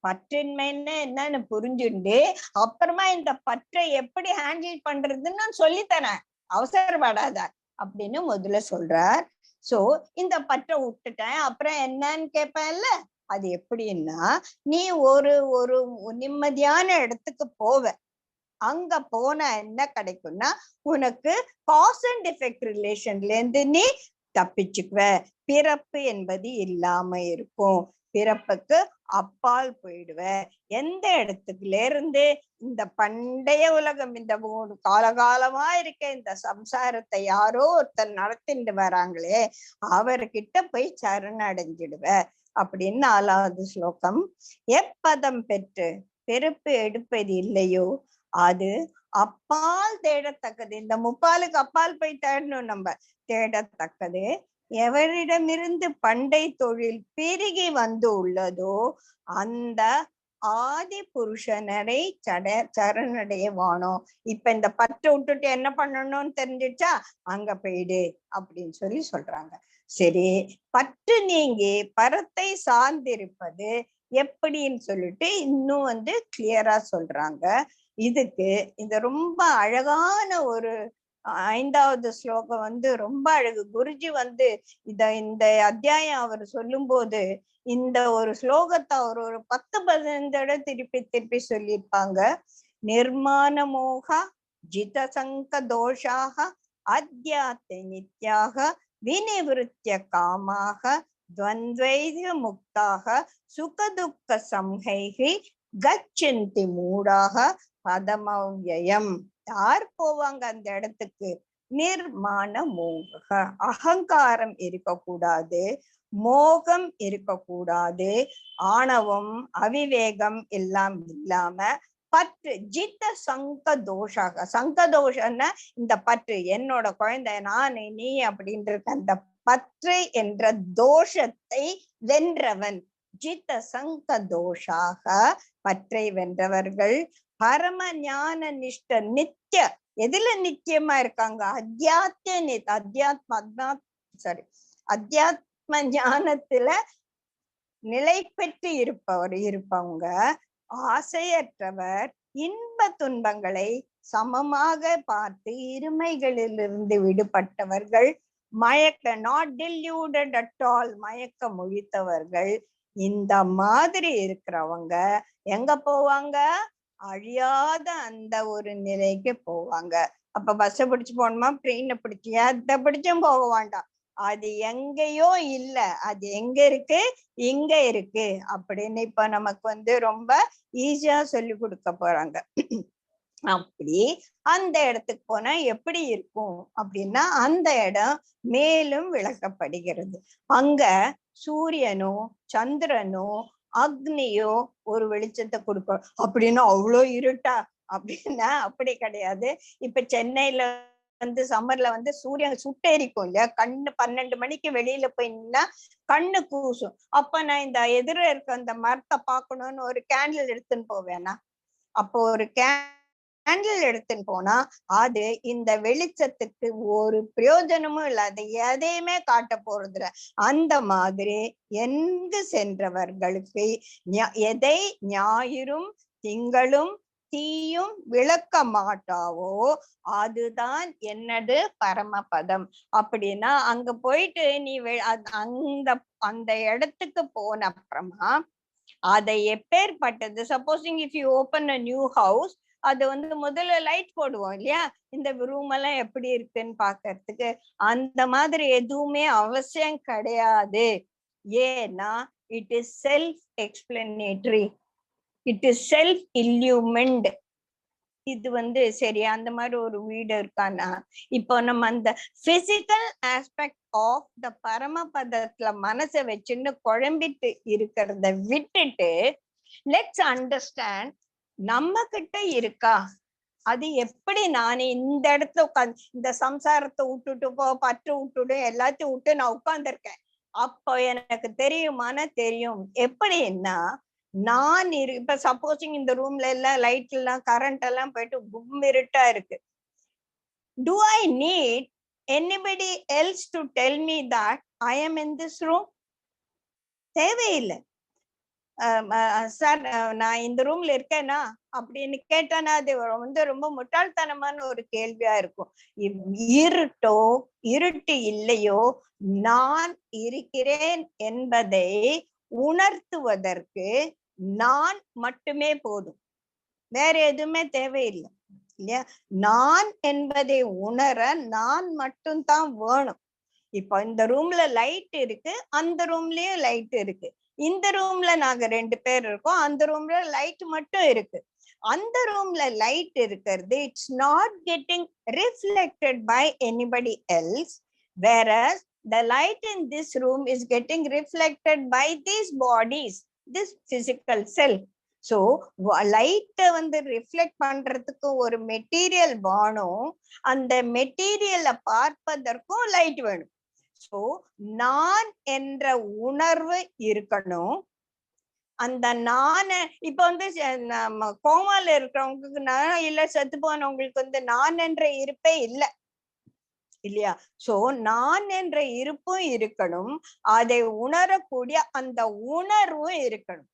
பற்றின்மைன்னு என்னன்னு புரிஞ்சுண்டு அப்புறமா இந்த பற்றை எப்படி ஹேண்டில் பண்றதுன்னு நான் சொல்லித்தரேன், அவசரப்படாத அப்படின்னு முதல்ல சொல்றார். சோ இந்த பற்றை விட்டுட்டேன் அப்புறம் என்னன்னு கேட்பேன்ல, அது எப்படின்னா, நீ ஒரு ஒரு நிம்மதியான இடத்துக்கு போவ. அங்க போனா என்ன கிடைக்கும்னா, உனக்கு காஸ் அண்ட் எஃபெக்ட் ரிலேஷன்ல இருந்து நீ தப்பிச்சுக்குவ. பிறப்பு என்பது இல்லாம இருக்கும். பிறப்புக்கு அப்பால் போயிடுவ. எந்த இடத்துக்குல இருந்து இந்த பண்டைய உலகம், இந்த காலகாலமா இருக்க இந்த சம்சாரத்தை யாரோ ஒருத்தர் நடத்திட்டு வராங்களே அவர்கிட்ட போய் சரணடைஞ்சிடுவ அப்படின்னு 4வது ஸ்லோகம். எப்பதம் பெற்று பிறப்பு எடுப்பது இல்லையோ அது அப்பால் தேடத்தக்கது. இந்த முப்பாலுக்கு அப்பால் போய் தேடணும், நம்ம தேடத்தக்கது. எவரிடமிருந்து பண்டை தொழில் பெருகி வந்து உள்ளதோ அந்த ஆதி புருஷனரை சரணடைய வானோம். இப்ப இந்த பற்றை விட்டுட்டு என்ன பண்ணணும்னு தெரிஞ்சிச்சா, அங்க போயிடு அப்படின்னு சொல்றாங்க. சரி, பற்று நீங்கி பரத்தை சார்ந்திருப்பது எப்படின்னு சொல்லிட்டு இன்னும் கிளியரா சொல்றாங்க. இதுக்கு இந்த ரொம்ப அழகான ஒரு 5வது ஸ்லோகம் ரொம்ப அழகு. குருஜி இந்த அத்தியாயம் அவர் சொல்லும் போது இந்த ஒரு ஸ்லோகத்தை அவர் ஒரு 10-15 தடவை திருப்பி திருப்பி சொல்லியிருப்பாங்க. நிர்மாண மோகா ஜிதசங்க தோஷாக அத்யாத்த நித்யாக வினிவிருத்திய காமாக துவந்த்வைத முக்தாக சுகதுக்க சம்ஹைகி கச்சந்தி மூடாக பதமவ்யயம். யார் போவாங்க அந்த இடத்துக்கு? நிர்மாண மோக, அகங்காரம் இருக்கக்கூடாது, மோகம் இருக்கக்கூடாது, ஆணவம் அவிவேகம் எல்லாம் இல்லாம பற்று ஜித்த சங்க தோஷாக. சங்க தோஷம்னா இந்த பற்று, என்னோட குழந்தை, நான், நீ அப்படின்ற அந்த பற்று என்ற தோஷத்தை வென்றவன். ஜித்த சங்க தோஷாக, பற்றை வென்றவர்கள். பரம ஞான நிஷ்ட நித்திய, எதுல நித்தியமா இருக்காங்க? அத்தியாத்ம ஞானத்துல நிலை பெற்று இருப்பவங்க. ஆசையற்றவர், இன்ப துன்பங்களை சமமாக பார்த்து இருமைகளிலிருந்து விடுபட்டவர்கள். மயக்க, நாட் deluded at all, மயக்க முழித்தவர்கள். இந்த மாதிரி இருக்கிறவங்க எங்க போவாங்க? அழியாத அந்த ஒரு நிலைக்கு போவாங்க. அப்ப பஸ்ஸை பிடிச்சு போகணுமா, ட்ரெயினை பிடிச்சு, எதை பிடிச்சும் போக வேண்டாம். அது எங்கேயோ இல்ல, அது எங்க இருக்கு? இங்க இருக்கு அப்படின்னு இப்ப நமக்கு ரொம்ப ஈஸியா சொல்லி கொடுக்க போறாங்க. அப்படி அந்த இடத்துக்கு போனா எப்படி இருக்கும் அப்படின்னா, அந்த இடம் மேலும் விளக்கப்படுகிறது. அங்க சூரியனோ சந்திரனோ அக்னியோ ஒரு வெளிச்சத்தை கொடுக்கும். அப்படின்னா அவ்வளோ இருட்டா அப்படின்னா அப்படி கிடையாது. இப்ப சென்னையில சம்மர்ல சூரியன் சுட்டெரிக்கும் இல்லையா, கண்ணு 12 மணிக்கு வெளியில போய் நின்னா கண்ணு கூசும். அப்ப நான் இந்த எதிர இருக்க அந்த மரத்தை பார்க்கணும்னு ஒரு கேண்டில் எடுத்துன்னு போவேனா? அப்போ ஒரு கேண்டில் எடுத்துன்னு போனா அது இந்த வெளிச்சத்துக்கு ஒரு பிரயோஜனமும் இல்லாத, எதையுமே காட்ட போறது. அந்த மாதிரி எங்கு சென்றவர்களுக்கு எதை ஞாயிறும் திங்களும் தீயும் விளக்க மாட்டாவோ அதுதான் என்னது பரமபதம். அப்படின்னா அங்க போயிட்டு நீ அந்த இடத்துக்கு போன அப்புறமா அதை எப்பேற்பட்டது, supposing if you open a new house, அது முதல்ல லைட் போடுவோம் இல்லையா, இந்த ரூம் எல்லாம் எப்படி இருக்குன்னு பாக்குறதுக்கு. அந்த மாதிரி எதுவுமே அவசியம் கிடையாது. ஏன்னா it is self explanatory, it is self illuminant. இது சரி, அந்த மாதிரி ஒரு வீடு இருக்கானா? இப்போ நம்ம அந்த பிசிக்கல் ஆஸ்பெக்ட் ஆஃப் த பரமபதத்துல மனசை வச்சுன்னு குழம்பிட்டு இருக்கிறத விட்டுட்டு லெட்ஸ் அண்டர்ஸ்டாண்ட் நம்ம கிட்ட இருக்கா அது. எப்படி நானே இந்த இடத்துல உட்காந்து இந்த சம்சாரத்தை விட்டுட்டு பற்று விட்டுட்டு எல்லாத்தையும் விட்டு நான் உட்கார்ந்துருக்கேன், அப்போ எனக்கு தெரியுமான தெரியும். எப்படின்னா நான் இப்ப சப்போசிங் இந்த ரூம்ல எல்லாம் லைட் எல்லாம் கரண்ட் எல்லாம் போயிட்டு கும்மிருட்டா இருக்கு. Do I need anybody else to tell me that I am in this room? தேவையில்லை. சார் நான் இந்த ரூம்ல இருக்கேனா அப்படின்னு கேட்டானா அது வந்து ரொம்ப முட்டாள்தனமான ஒரு கேள்வியா இருக்கும். இருட்டோ இருட்டு இல்லையோ நான் இருக்கிறேன் என்பதை உணர்த்துவதற்கு நான் மட்டுமே போதும், வேற எதுவுமே தேவையில்லை இல்லையா? நான் என்பதை உணர நான் மட்டும்தான் வேணும். இப்ப இந்த ரூம்ல லைட் இருக்கு, அந்த ரூம்லயும் லைட் இருக்கு. இந்த ரூம்ல நாங்க 2 பேர் இருக்கோம், அந்த ரூம்ல லைட் மட்டும் இருக்கு. அந்த ரூம்ல லைட் இருக்கிறது it's not getting reflected by anybody else, whereas the light in this room is getting reflected by these bodies, this physical self. So லைட்டை வந்து ரிஃப்ளெக்ட் பண்றதுக்கு ஒரு மெட்டீரியல் வேணும், அந்த மெட்டீரியலை பார்ப்பதற்கும் லைட் வேணும். சோ நான் என்ற உணர்வு இருக்கணும். அந்த நான இப்ப வந்து நம்ம கோமால இருக்கிறவங்களுக்கு நான் இல்ல, செத்து போனவங்களுக்கு வந்து நான் என்ற இருப்பே இல்லை இல்லையா? சோ நான் என்ற இருப்பும் இருக்கணும், அதை உணரக்கூடிய அந்த உணர்வும் இருக்கணும்.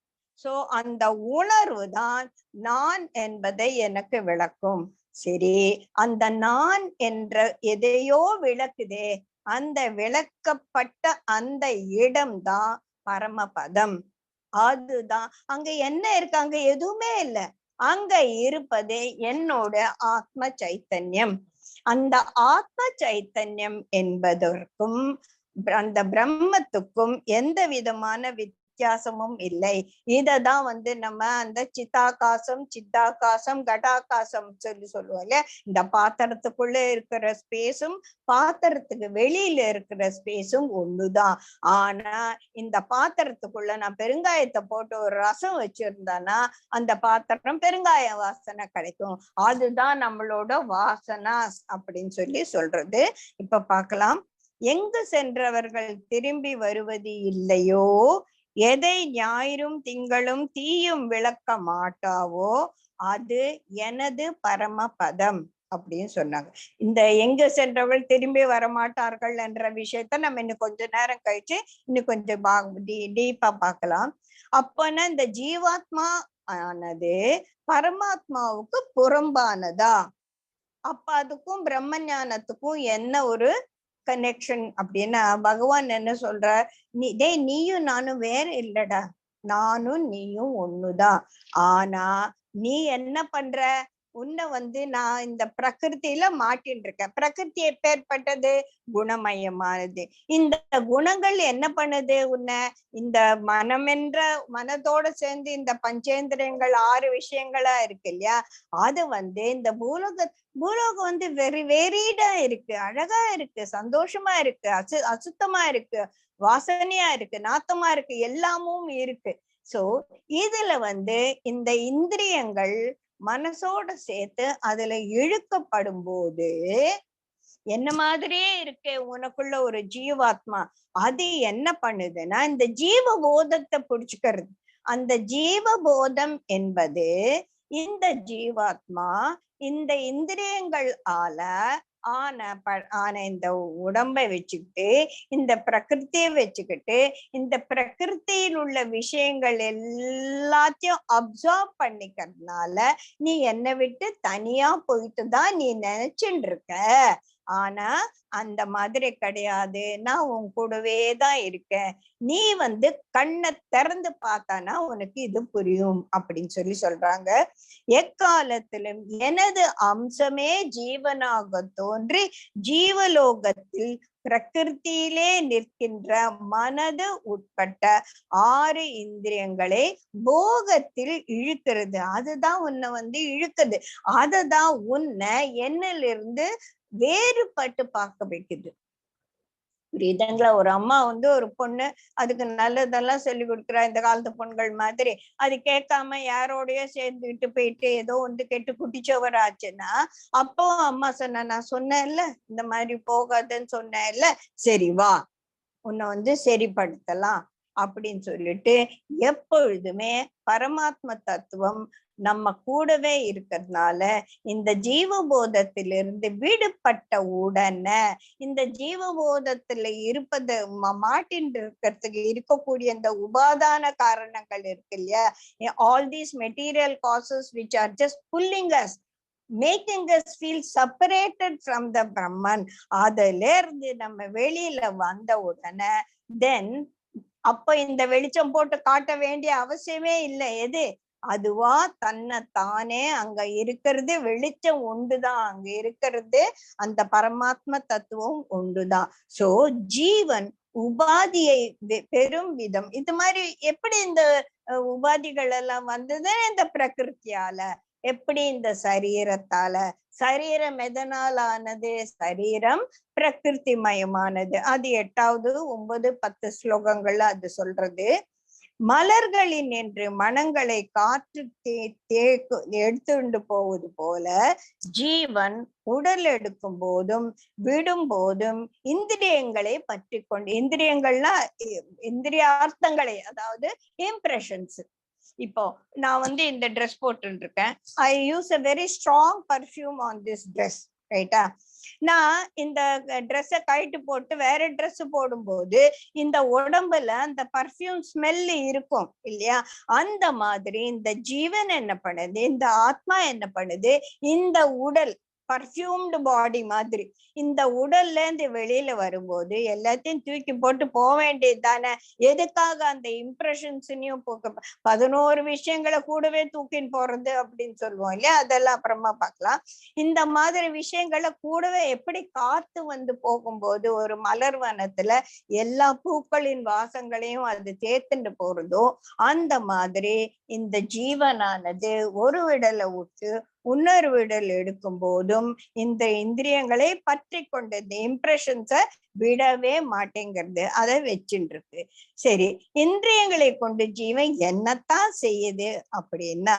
சோ அந்த உணர்வு தான் நான் என்பதை எனக்கு விளக்கும். சரி, அந்த நான் என்ற எதையோ விளக்குதே, அந்த விளக்கப்பட்ட அந்த இடம்தான் பரமபதம். அதுதான் அங்க என்ன இருக்கு? அங்க எதுவுமே இல்லை. அங்க இருப்பதே என்னோட ஆத்ம சைத்தன்யம். அந்த ஆத்ம சைத்தன்யம் என்பதற்கும் அந்த பிரம்மத்துக்கும் எந்த விதமான வித்தியாசமும் இல்லை. இததான் வந்து நம்ம அந்த சித்தாகாசம் கடாகாசம் சொல்லுவோம் இல்லையா? இந்த பாத்திரத்துக்குள்ள இருக்கிற ஸ்பேஸும் பாத்திரத்துக்கு வெளியில இருக்கிற ஸ்பேஸும் ஒண்ணுதான். ஆனா இந்த பாத்திரத்துக்குள்ள நான் பெருங்காயத்தை போட்டு ஒரு ரசம் வச்சிருந்தேன்னா அந்த பாத்திரம் பெருங்காய வாசனை கிடைக்கும். அதுதான் நம்மளோட வாசனா அப்படின்னு சொல்லி சொல்றது. இப்ப பார்க்கலாம். எங்கு சென்றவர்கள் திரும்பி வருவது இல்லையோ, எதை ஞாயிறும் திங்களும் தீயும் விளக்க மாட்டாவோ அது எனது பரமபதம் அப்படின்னு சொன்னாங்க. இந்த எங்க சென்றவர்கள் திரும்பி வரமாட்டார்கள் என்ற விஷயத்த நம்ம இன்னும் கொஞ்ச நேரம் கழிச்சு இன்னும் கொஞ்சம் டீப்பா பார்க்கலாம். அப்பனா இந்த ஜீவாத்மா ஆனது பரமாத்மாவுக்கு புறம்பானதா? அப்ப அதுக்கும் பிரம்ம ஞானத்துக்கும் என்ன ஒரு கனெக்ஷன் அப்படின்னா பகவான் என்ன சொல்ற, நீயும் நானும் வேற இல்லடா, நானும் நீயும் ஒண்ணுதான். ஆனா நீ என்ன பண்ற, உன்னை வந்து நான் இந்த பிரகிருத்தில மாட்டின்னு இருக்கேன். பிரகிருதி எப்பேற்பட்டது? குணமயமானது. இந்த குணங்கள் என்ன பண்ணுது உன்னை? இந்த மனம் என்ற மனதோட சேர்ந்து இந்த பஞ்சேந்திரியங்கள் 6 விஷயங்களா இருக்கு இல்லையா? அது வந்து இந்த பூலோகம் வந்து வெரிடா இருக்கு, அழகா இருக்கு, சந்தோஷமா இருக்கு, அசுத்தமா இருக்கு, வாசனையா இருக்கு, நாத்தமா இருக்கு, எல்லாமும் இருக்கு. சோ இதுல வந்து இந்த இந்திரியங்கள் மனசோட சேர்த்து அதுல இழுக்கப்படும் போது என்ன மாதிரியே இருக்கு உனக்குள்ள ஒரு ஜீவாத்மா. அது என்ன பண்ணுதுன்னா இந்த ஜீவபோதத்தை புடிச்சுக்கிறது. அந்த ஜீவபோதம் என்பது இந்த ஜீவாத்மா இந்த இந்திரியங்கள் ஆன இந்த உடம்பை வச்சுக்கிட்டு இந்த பிரகிருத்தியை வச்சுக்கிட்டு இந்த பிரகிருத்தியில் உள்ள விஷயங்கள் எல்லாத்தையும் அப்சர்வ் பண்ணிக்கிறதுனால நீ என்னை விட்டு தனியா போயிட்டு தான் நீ நினைச்சுட்டு இருக்க. ஆனா அந்த மாதிரி கிடையாது, நான் உன் கூடவே தான் இருக்கேன். நீ வந்து கண்ணை திறந்து பார்த்தானா உனக்கு இது புரியும் அப்படின்னு சொல்லி சொல்றாங்க. எக்காலத்திலும் எனது அம்சமே ஜீவனாக தோன்றி ஜீவலோகத்தில் பிரகிருத்தியிலே நிற்கின்ற மனது உட்பட்ட 6 இந்திரியங்களை போகத்தில் இழுக்கிறது. அதுதான் உன்னை வந்து இழுக்குது. அததான் உன்னை என்னிலிருந்து வேறுபட்டு பார்க்க வைக்குது. புரியுதுங்களா? ஒரு அம்மா வந்து ஒரு பொண்ணு அதுக்கு நல்லதெல்லாம் சொல்லி கொடுக்குறா, இந்த காலத்து பொண்கள் மாதிரி. அது கேட்காம யாரோடய சேர்ந்துட்டு போயிட்டு ஏதோ வந்து கெட்டு குட்டிச்சவர் ஆச்சுன்னா அப்போ அம்மா சொன்ன, நான் சொன்னேன்ல இந்த மாதிரி போகாதுன்னு சொன்னேன்ல, சரி வா உன்னை வந்து சரிப்படுத்தலாம் அப்படின்னு சொல்லிட்டு எப்பொழுதுமே பரமாத்ம தத்துவம் நம்ம கூடவே இருக்கிறதுனால இந்த ஜீவபோதத்திலிருந்து விடுபட்ட உடனே இந்த ஜீவபோதத்துல இருப்பது மாட்டின் இருக்கிறதுக்கு இருக்கக்கூடிய இந்த உபாதான காரணங்கள் இருக்கு இல்லையா, all these material causes which are just pulling us, making us feel separated from the Brahman, அதுல இருந்து நம்ம வெளியில வந்த உடனே then அப்ப இந்த வெளிச்சம் போட்டு காட்ட வேண்டிய அவசியமே இல்லை. எது அதுவா தன்னை தானே அங்க இருக்கிறது வெளிச்சம் ஒன்றுதான், அங்க இருக்கிறது அந்த பரமாத்ம தத்துவம் ஒன்றுதான். சோ ஜீவன் உபாதியை பெரும் விதம் இது மாதிரி எப்படி இந்த உபாதிகள் எல்லாம் வந்தது, இந்த பிரகிருத்தியால, எப்படி இந்த சரீரத்தால. சரீரம் எதனால் ஆனது, சரீரம் பிரகிருதி மயமானது. அது 8வது 9 10 ஸ்லோகங்கள்ல அது சொல்றது. மலர்களின் என்று மனங்களை காற்று எடுத்துண்டு போவது போல ஜீவன் உடல் எடுக்கும் போதும் விடும் போதும் இந்திரியங்களை பற்றி கொண்டு, இந்திரியங்கள்னா இந்திரியார்த்தங்களை, அதாவது இம்ப்ரெஷன்ஸ். இப்போ நான் இந்த ட்ரெஸ் போட்டு இருக்கேன், I use a very strong perfume on this dress, ரைட்டா? நான் இந்த ட்ரெஸ்ஸை கழட்டி போட்டு வேற ட்ரெஸ் போடும்போது இந்த உடம்புல அந்த பர்ஃப்யூம் ஸ்மெல் இருக்கும் இல்லையா? அந்த மாதிரி இந்த ஜீவன் என்ன பண்ணுது, இந்த ஆத்மா என்ன பண்ணுது, இந்த உடல் பர்ஃப்யூம்டு பாடி மாதிரி இந்த உடல்ல இருந்து வெளியில வரும்போது எல்லாத்தையும் தூக்கி போட்டு போக வேண்டியது தானே. எதுக்காக அந்த இம்ப்ரெஷன்ஸையும் 11 விஷயங்களை கூடவே தூக்கின்னு போறது அப்படின்னு சொல்லுவோம் இல்லையா, அதெல்லாம் அப்புறமா பார்க்கலாம். இந்த மாதிரி விஷயங்களை கூடவே எப்படி காத்து போகும்போது ஒரு மலர் வனத்துல எல்லா பூக்களின் வாசங்களையும் அது தேர்த்துண்டு போறதோ அந்த மாதிரி இந்த ஜீவனானது ஒரு விடலை விட்டு இன்னொரு விடல் எடுக்கும் போதும் இந்த இந்திரியங்களை பற்றி கொண்டு இந்த இம்ப்ரெஷன்ஸ விடவே மாட்டேங்கிறது, அதை வச்சுட்டு இருக்கு. சரி, இந்திரியங்களை கொண்டு ஜீவன் என்னத்தான் செய்யுது அப்படின்னா,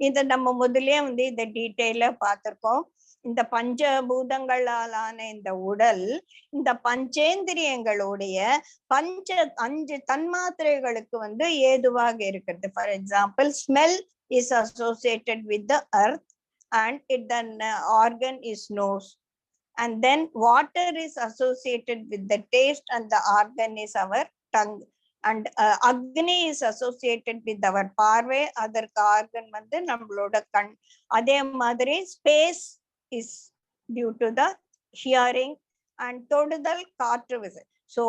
இத நம்ம முதலே இந்த டீட்டெயிலா பார்த்திருக்கோம். இந்த பஞ்சபூதங்களாலான இந்த உடல் இந்த பஞ்சேந்திரியங்களுடைய 5 தன்மாத்திரைகளுக்கு ஏதுவாக இருக்கிறது. For example, smell is associated with the earth and then organ is nose, and then water is associated with the taste and the organ is our tongue, and agni is associated with our பார்வை, அதற்கு organ நம்மளோட கண். அதே மாதிரி space is due to the hearing and தொடுதல் காற்று விசை. so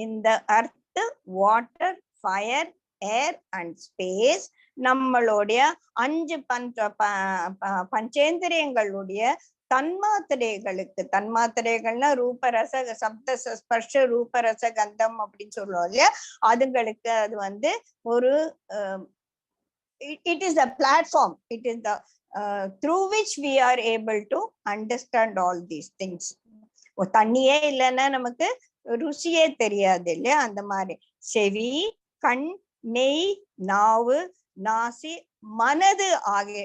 இந்த earth, water, fire, air and space நம்மளுடைய 5 பஞ்சேந்திரியங்களுடைய தன்மாத்திரைகளுக்கு, தன்மாத்திரைகள்னா ரூபரச சப்த ஸ்பர்ஷ ரூபரச கந்தம் அப்படின்னு சொல்லுவோம் இல்லையா, அதுங்களுக்கு அது ஒரு it is the platform, it is the through which we are able to understand all these things. தண்ணியே இல்லைன்னா நமக்கு ருசியே தெரியாது இல்லையா, அந்த மாதிரி செவி, கண், நெய், நாவு, நாசி, மனது ஆகிய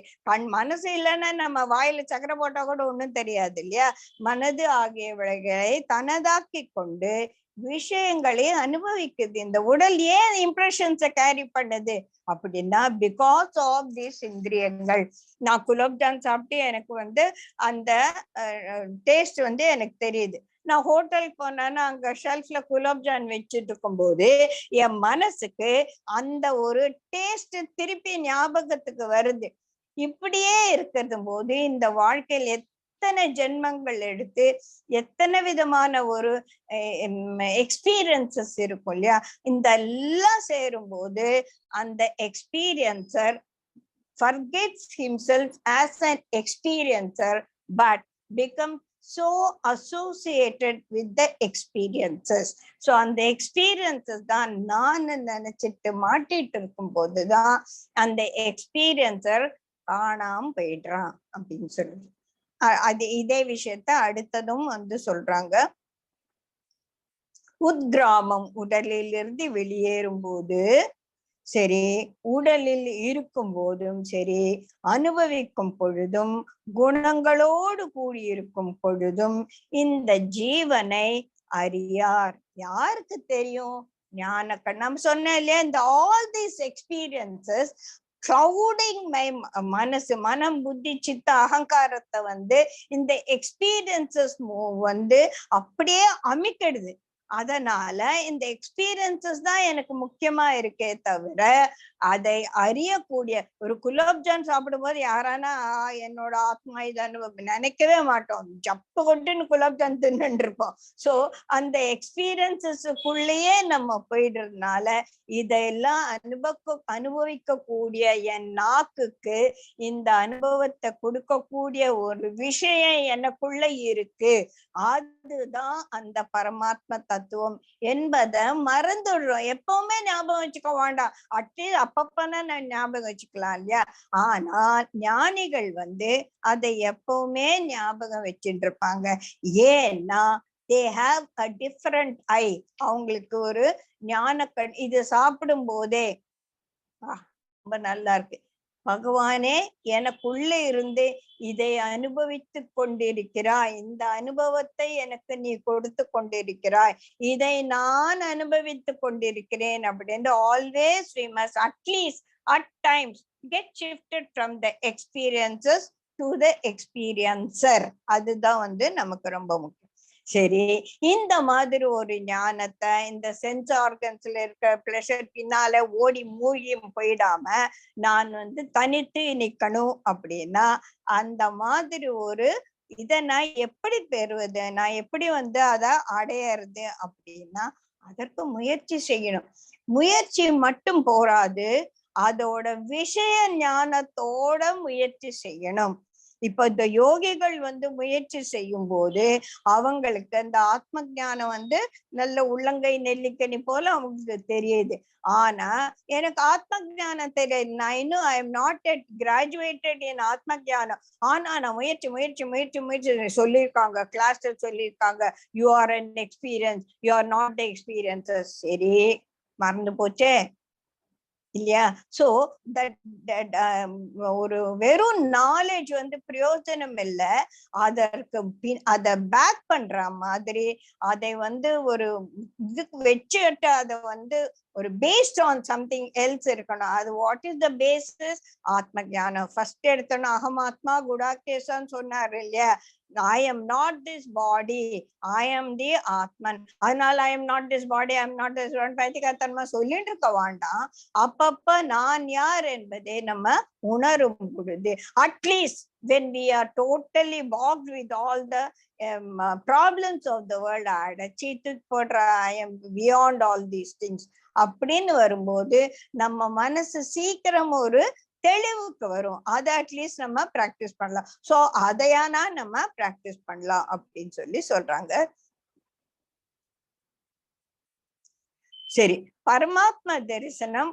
மனசு இல்லைன்னா நம்ம வாயில சக்கரை போட்டா கூட ஒண்ணும் தெரியாது இல்லையா. மனது ஆகியவைகளை தனதாக்கி கொண்டு விஷயங்களை அனுபவிக்குது. இந்த உடல் ஏன் இம்ப்ரெஷன்ஸை கேரி பண்ணுது அப்படின்னா, பிகாஸ் ஆஃப் தீஸ் இந்திரியங்கள். நான் குலோப்ஜான் சாப்பிட்டு எனக்கு அந்த டேஸ்ட் எனக்கு தெரியுது. நான் ஹோட்டலுக்கு போனேன்னா அங்க ஷெல்ஃப்ல குலோப்ஜான் வச்சுட்டு இருக்கும் போது என் மனசுக்கு அந்த ஒரு டேஸ்ட் திருப்பி ஞாபகத்துக்கு வருது. இப்படியே இருக்கிறது போது இந்த வாழ்க்கையில் எத்தனை ஜென்மங்கள் எடுத்து எத்தனை விதமான ஒரு எக்ஸ்பீரியன்சஸ் இருக்கும் இல்லையா, இந்த எல்லாம் சேரும் போது அந்த experiencer forgets himself as an experiencer but become so associated with the experiences. so அந்த experiences தான் நான் நினைச்சிட்டு மாட்டிட்டு இருக்கும் போதுதான் அந்த எக்ஸ்பீரியன்சர் காணாம போயிடுறான் அப்படின்னு சொல்லுது. அது இதே விஷயத்த அடுத்ததும் சொல்றாங்க. உத்கிராமம், உடலில் இருந்து வெளியேறும் போது சரி, உடலில் இருக்கும் போதும் சரி, அனுபவிக்கும் பொழுதும் குணங்களோடு கூடியிருக்கும் பொழுதும் இந்த ஜீவனை அறியார். யாருக்கு தெரியும்? ஞான கண். நம்ம சொன்னேன் இல்லையா, இந்த all these experiences clouding my மனசு, மனம், புத்தி, சித்த, அகங்காரத்தை வந்து இந்த எக்ஸ்பீரியன்சஸ் வந்து அப்படியே அமைக்கிடுது. அதனால இந்த எக்ஸ்பீரியன்சஸ் தான் எனக்கு முக்கியமா இருக்கே தவிர அதை அறியக்கூடிய ஒரு குலாப்ஜான் சாப்பிடும்போது யாரானா என்னோட ஆத்மா இதான்னு நினைக்கவே மாட்டோம். ஜப்பு கொட்டுன்னு குலாப்ஜான் தின்னு இருப்போம். சோ அந்த எக்ஸ்பீரியன்சஸ்க்குள்ளேயே நம்ம போயிடுறதுனால இதெல்லாம் அனுபவிக்க கூடிய என் நாக்குக்கு இந்த அனுபவத்தை கொடுக்கக்கூடிய ஒரு விஷயம் எனக்குள்ள இருக்கு. அதுதான் அந்த பரமாத்ம தத்துவம் என்பதை மறந்துடுறோம். எப்பவுமே ஞாபகம் வச்சுக்க வேண்டாம், அட்லீஸ்ட் அப்பப்பனா நான் ஞாபகம் வச்சுக்கலாம் இல்லையா? ஆனா ஞானிகள் வந்து அதை எப்பவுமே ஞாபகம் வச்சுட்டு இருப்பாங்க. ஏன்னா they have a different eye. அவங்களுக்கு ஒரு ஞானக்கண். இது சாப்பிடும் போதே ரொம்ப நல்லா இருக்கு, பகவானே எனக்குள்ள இருந்து இதை அனுபவித்து கொண்டிருக்கிறாய், இந்த அனுபவத்தை எனக்கு நீ கொடுத்து கொண்டிருக்கிறாய், இதை நான் அனுபவித்து கொண்டிருக்கிறேன் அப்படின்னு always we must at least at times get shifted from the experiences to the experiencer. அதுதான் வந்து நமக்கு ரொம்ப முக்கியம். சரி, இந்த மாதிரி ஒரு ஞானத்தை இந்த சென்ஸ் ஆர்கன்ஸ்ல இருக்க பிளஷர் பின்னால ஓடி மூழ்கி போயிடாம நான் வந்து தனித்து நிக்கணும் அப்படின்னா அந்த மாதிரி ஒரு இதை நான் எப்படி பெறுவது, நான் எப்படி வந்து அதை அடையறது அப்படின்னா அதற்கு முயற்சி செய்யணும். முயற்சி மட்டும் போராது, அதோட விஷய ஞானத்தோட முயற்சி செய்யணும். இப்ப இந்த யோகிகள் வந்து முயற்சி செய்யும் போது அவங்களுக்கு அந்த ஆத்ம ஞானம் வந்து நல்ல உள்ளங்கை நெல்லிக்கனி போல அவங்களுக்கு தெரியுது. ஆனா எனக்கு ஆத்ம ஞானம் தெரியாது, நான் இன்னும் I am not yet graduated in atma gnanam. ஆனா நான் முயற்சி முயற்சி முயற்சி முயற்சி சொல்லியிருக்காங்க, கிளாஸ்ல சொல்லியிருக்காங்க, you are an experience, you are not experiences. சரி, மறந்து போச்சே இல்லையா? சோ தட் ஒரு வெறும் நாலேஜ் வந்து பிரயோஜனம் இல்லை, அதற்கு அதை பேக் பண்ற மாதிரி அதை வந்து ஒரு இதுக்கு வச்சுட்டு அதை வந்து ஒரு பேஸ்ட் ஆன் சம்திங் எல்ஸ் இருக்கணும். அது வாட் இஸ் த பேசிஸ்? ஆத்ம ஞானம். ஃபர்ஸ்ட் எடுத்தோன்னா அகமாத்மா குடாகேசான்னு சொன்னாரு இல்லையா? I am not this body, I am the Atman. அதனால I am not this body, I am not this one பைத்தியக்காரத்தனமா சொல்லிட்டு இருக்க வேண்டாம். அப்பப்ப நான் யார் என்பதை நம்ம உணரும் பொழுது, at least when we are totally bogged with all the problems of the world, அடைச்சிட்டு போடுற I am beyond all these things அப்படின்னு வரும்போது நம்ம மனசு சீக்கிரம் ஒரு தெளிவுக்கு வரும். அதை அட்லீஸ்ட் நம்ம பிராக்டிஸ் பண்ணலாம். சோ அதையானா நம்ம பிராக்டிஸ் பண்ணலாம் அப்படின்னு சொல்லி சொல்றாங்க. சரி, பரமாத்ம தரிசனம்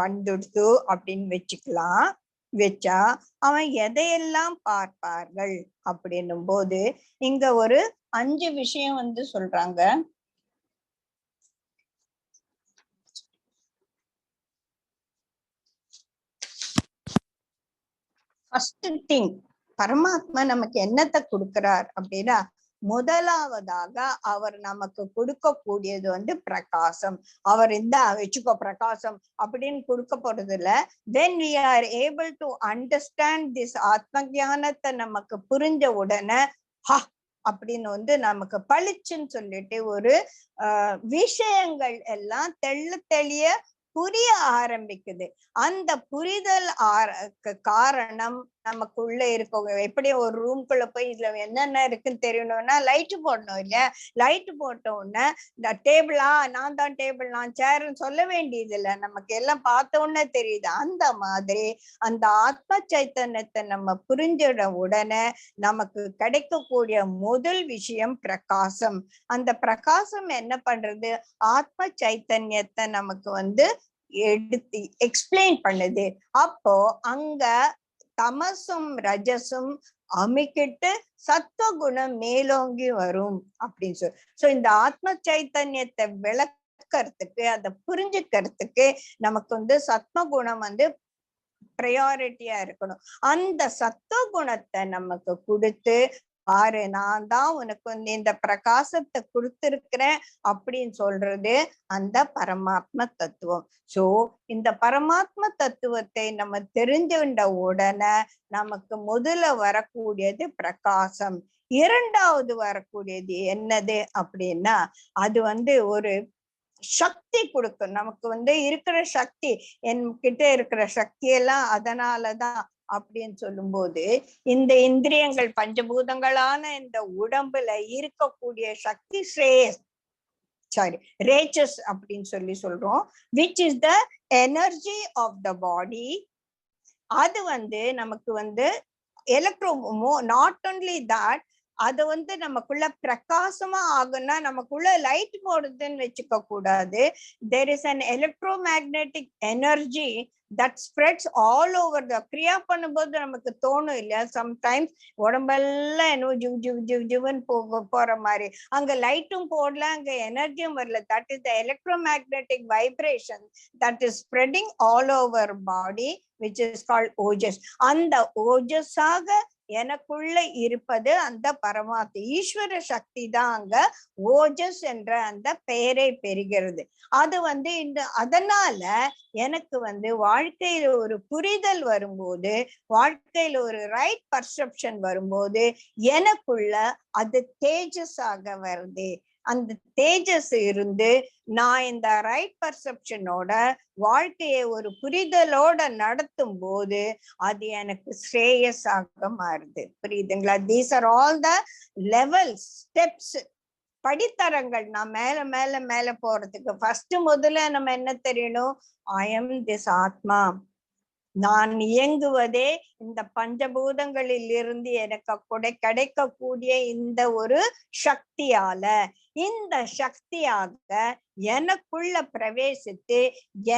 வந்துடுத்து அப்படின்னு வச்சுக்கலாம். வச்சா அவன் எதையெல்லாம் பார்ப்பார்கள் அப்படின்னும் போது இங்க ஒரு 5 விஷயம் வந்து சொல்றாங்க. ஃபர்ஸ்ட் திங், பரமாத்மா நமக்கு என்னத்தை கொடுக்கிறார் அப்படின்னா, முதலாவதாக அவர் நமக்கு கொடுக்கக்கூடியது வந்து பிரகாசம். அவர் இந்த வச்சுக்கோ பிரகாசம் அப்படின்னு கொடுக்க போறது இல்ல. when we are able to understand this ஆத்ம ஞானத்தை நமக்கு புரிஞ்ச உடனே அப்படின்னு வந்து நமக்கு பளிச்சுன்னு சொல்லிட்டு ஒரு விஷயங்கள் எல்லாம் தெளிய புரிய ஆரம்பிக்குது. அந்த புரிதல் காரணம் நமக்குள்ள இருக்கவங்க. எப்படி ஒரு ரூம்குள்ள போய் இதுல என்னென்ன இருக்குன்னு தெரியணும்னா லைட்டு போடணும் இல்லையா? லைட்டு போட்ட உடனே இந்த டேபிளா நான் தான் டேபிள் நான் சேர்ன்னு சொல்ல வேண்டியது இல்லை, நமக்கு எல்லாம் பார்த்த உடனே தெரியுது. அந்த மாதிரி அந்த ஆத்ம சைத்தன்யத்தை நம்ம புரிஞ்சிட உடனே நமக்கு கிடைக்கக்கூடிய முதல் விஷயம் பிரகாசம். அந்த பிரகாசம் என்ன பண்றது? ஆத்ம சைத்தன்யத்தை நமக்கு வந்து எடுத்து எக்ஸ்பிளைன் பண்ணுது. அப்போ அங்க தமசும் ரஜசும் அமைக்கிட்டு சத்துவகுணம் மேலோங்கி வரும் அப்படின்னு சொல்லி. சோ இந்த ஆத்ம சைத்தன்யத்தை விளக்கறதுக்கு அதை புரிஞ்சுக்கிறதுக்கு நமக்கு வந்து சத்வகுணம் வந்து ப்ரையாரிட்டியா இருக்கணும். அந்த சத்துவகுணத்தை நமக்கு கொடுத்து பாரு, நான் தான் உனக்கு வந்து இந்த பிரகாசத்தை கொடுத்திருக்கிறேன் அப்படின்னு சொல்றது அந்த பரமாத்ம தத்துவம். சோ இந்த பரமாத்ம தத்துவத்தை நம்ம தெரிஞ்சுண்ட உடனே நமக்கு முதல்ல வரக்கூடியது பிரகாசம். இரண்டாவது வரக்கூடியது என்னது அப்படின்னா, அது வந்து ஒரு சக்தி கொடுக்கும். நமக்கு வந்து இருக்கிற சக்தி, என்கிட்ட இருக்கிற சக்தி எல்லாம் அதனாலதான் அப்படின்னு சொல்லும்போது, இந்த இந்திரியங்கள் பஞ்சபூதங்களான இந்த உடம்புல இருக்கக்கூடிய சக்தி ஸ்ரேயஸ் சாரி ரேச்சஸ் அப்படின்னு சொல்றோம், which is the energy of the body. அது வந்து நமக்கு வந்து எலக்ட்ரோ நாட் ஒன்லி தட், அது வந்து நமக்குள்ள பிரகாசமா ஆகும்னா நமக்குள்ள லைட் போடுதுன்னு வச்சுக்க கூடாது. there is an electromagnetic energy that spreads all over the கிரியா பண்ணும்போது நமக்கு தோணும் இல்லையா, சம்டைம்ஸ் உடம்பெல்லாம் என்ன ஜிவ் ஜிவ் ஜிவ் ஜிவ்னு போற மாதிரி, அங்க லைட்டும் போடல, அங்க எனர்ஜியும் வரல. That is the electromagnetic vibration that is spreading all over body, which is called ஓஜஸ். அந்த ஓஜஸாக எனக்குள்ள இருப்பது அந்த பரமாத்மா ஈஸ்வர சக்தி தான் அங்க ஓஜஸ் என்ற அந்த பெயரை பெறுகிறது. அது வந்து இந்த அதனால எனக்கு வந்து வாழ்க்கையில ஒரு புரிதல் வரும்போது, வாழ்க்கையில ஒரு ரைட் பர்செப்ஷன் வரும்போது எனக்குள்ள அது தேஜஸாக வருது. அந்த தேஜஸ் இருந்து நான் இந்த ரைட் பர்செப்ஷனோட வாழ்க்கையை ஒரு புரிதலோட நடத்தும் போது அது எனக்கு ஸ்ரேயஸாக மாறுது. புரியுதுங்களா? These are all the levels, steps, படித்தரங்கள். நான் மேல மேல மேல போறதுக்கு ஃபர்ஸ்ட் முதல்ல நம்ம என்ன தெரியணும், ஐ எம் திஸ் ஆத்மா. நான் இயங்குவதே இந்த பஞ்சபூதங்களில் இருந்து எனக்கு கிடைக்கக்கூடிய இந்த ஒரு சக்தியால. இந்த சக்தியாக எனக்குள்ள பிரவேசித்து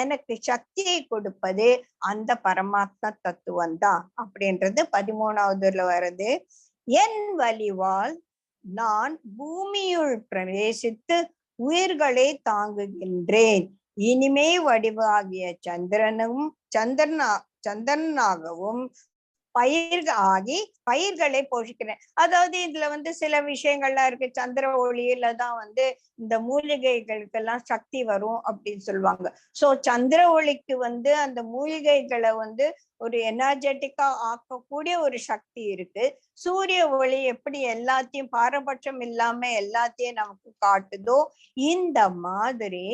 எனக்கு சக்தியை கொடுப்பது அந்த பரமாத்ம தத்துவம் தான் அப்படின்றது 13வதுல வருது. என் வலிவால் நான் பூமியுள் பிரவேசித்து உயிர்களை தாங்குகின்றேன். இனிமே வடிவாகிய சந்திரனாகவும் பயிர்களை போஷிக்கிறேன். அதாவது இதுல வந்து சில விஷயங்கள்லாம் இருக்கு. சந்திர ஒளியில தான் வந்து இந்த மூலிகைகளுக்கெல்லாம் சக்தி வரும் அப்படின்னு சொல்லுவாங்க. சோ சந்திர ஒளிக்கு வந்து அந்த மூலிகைகளை வந்து ஒரு எனர்ஜெட்டிக்கா ஆக்கக்கூடிய ஒரு சக்தி இருக்கு. சூரிய ஒளி எப்படி எல்லாத்தையும் பாரபட்சம் இல்லாம எல்லாத்தையும் நமக்கு காட்டுதோ, இந்த மாதிரி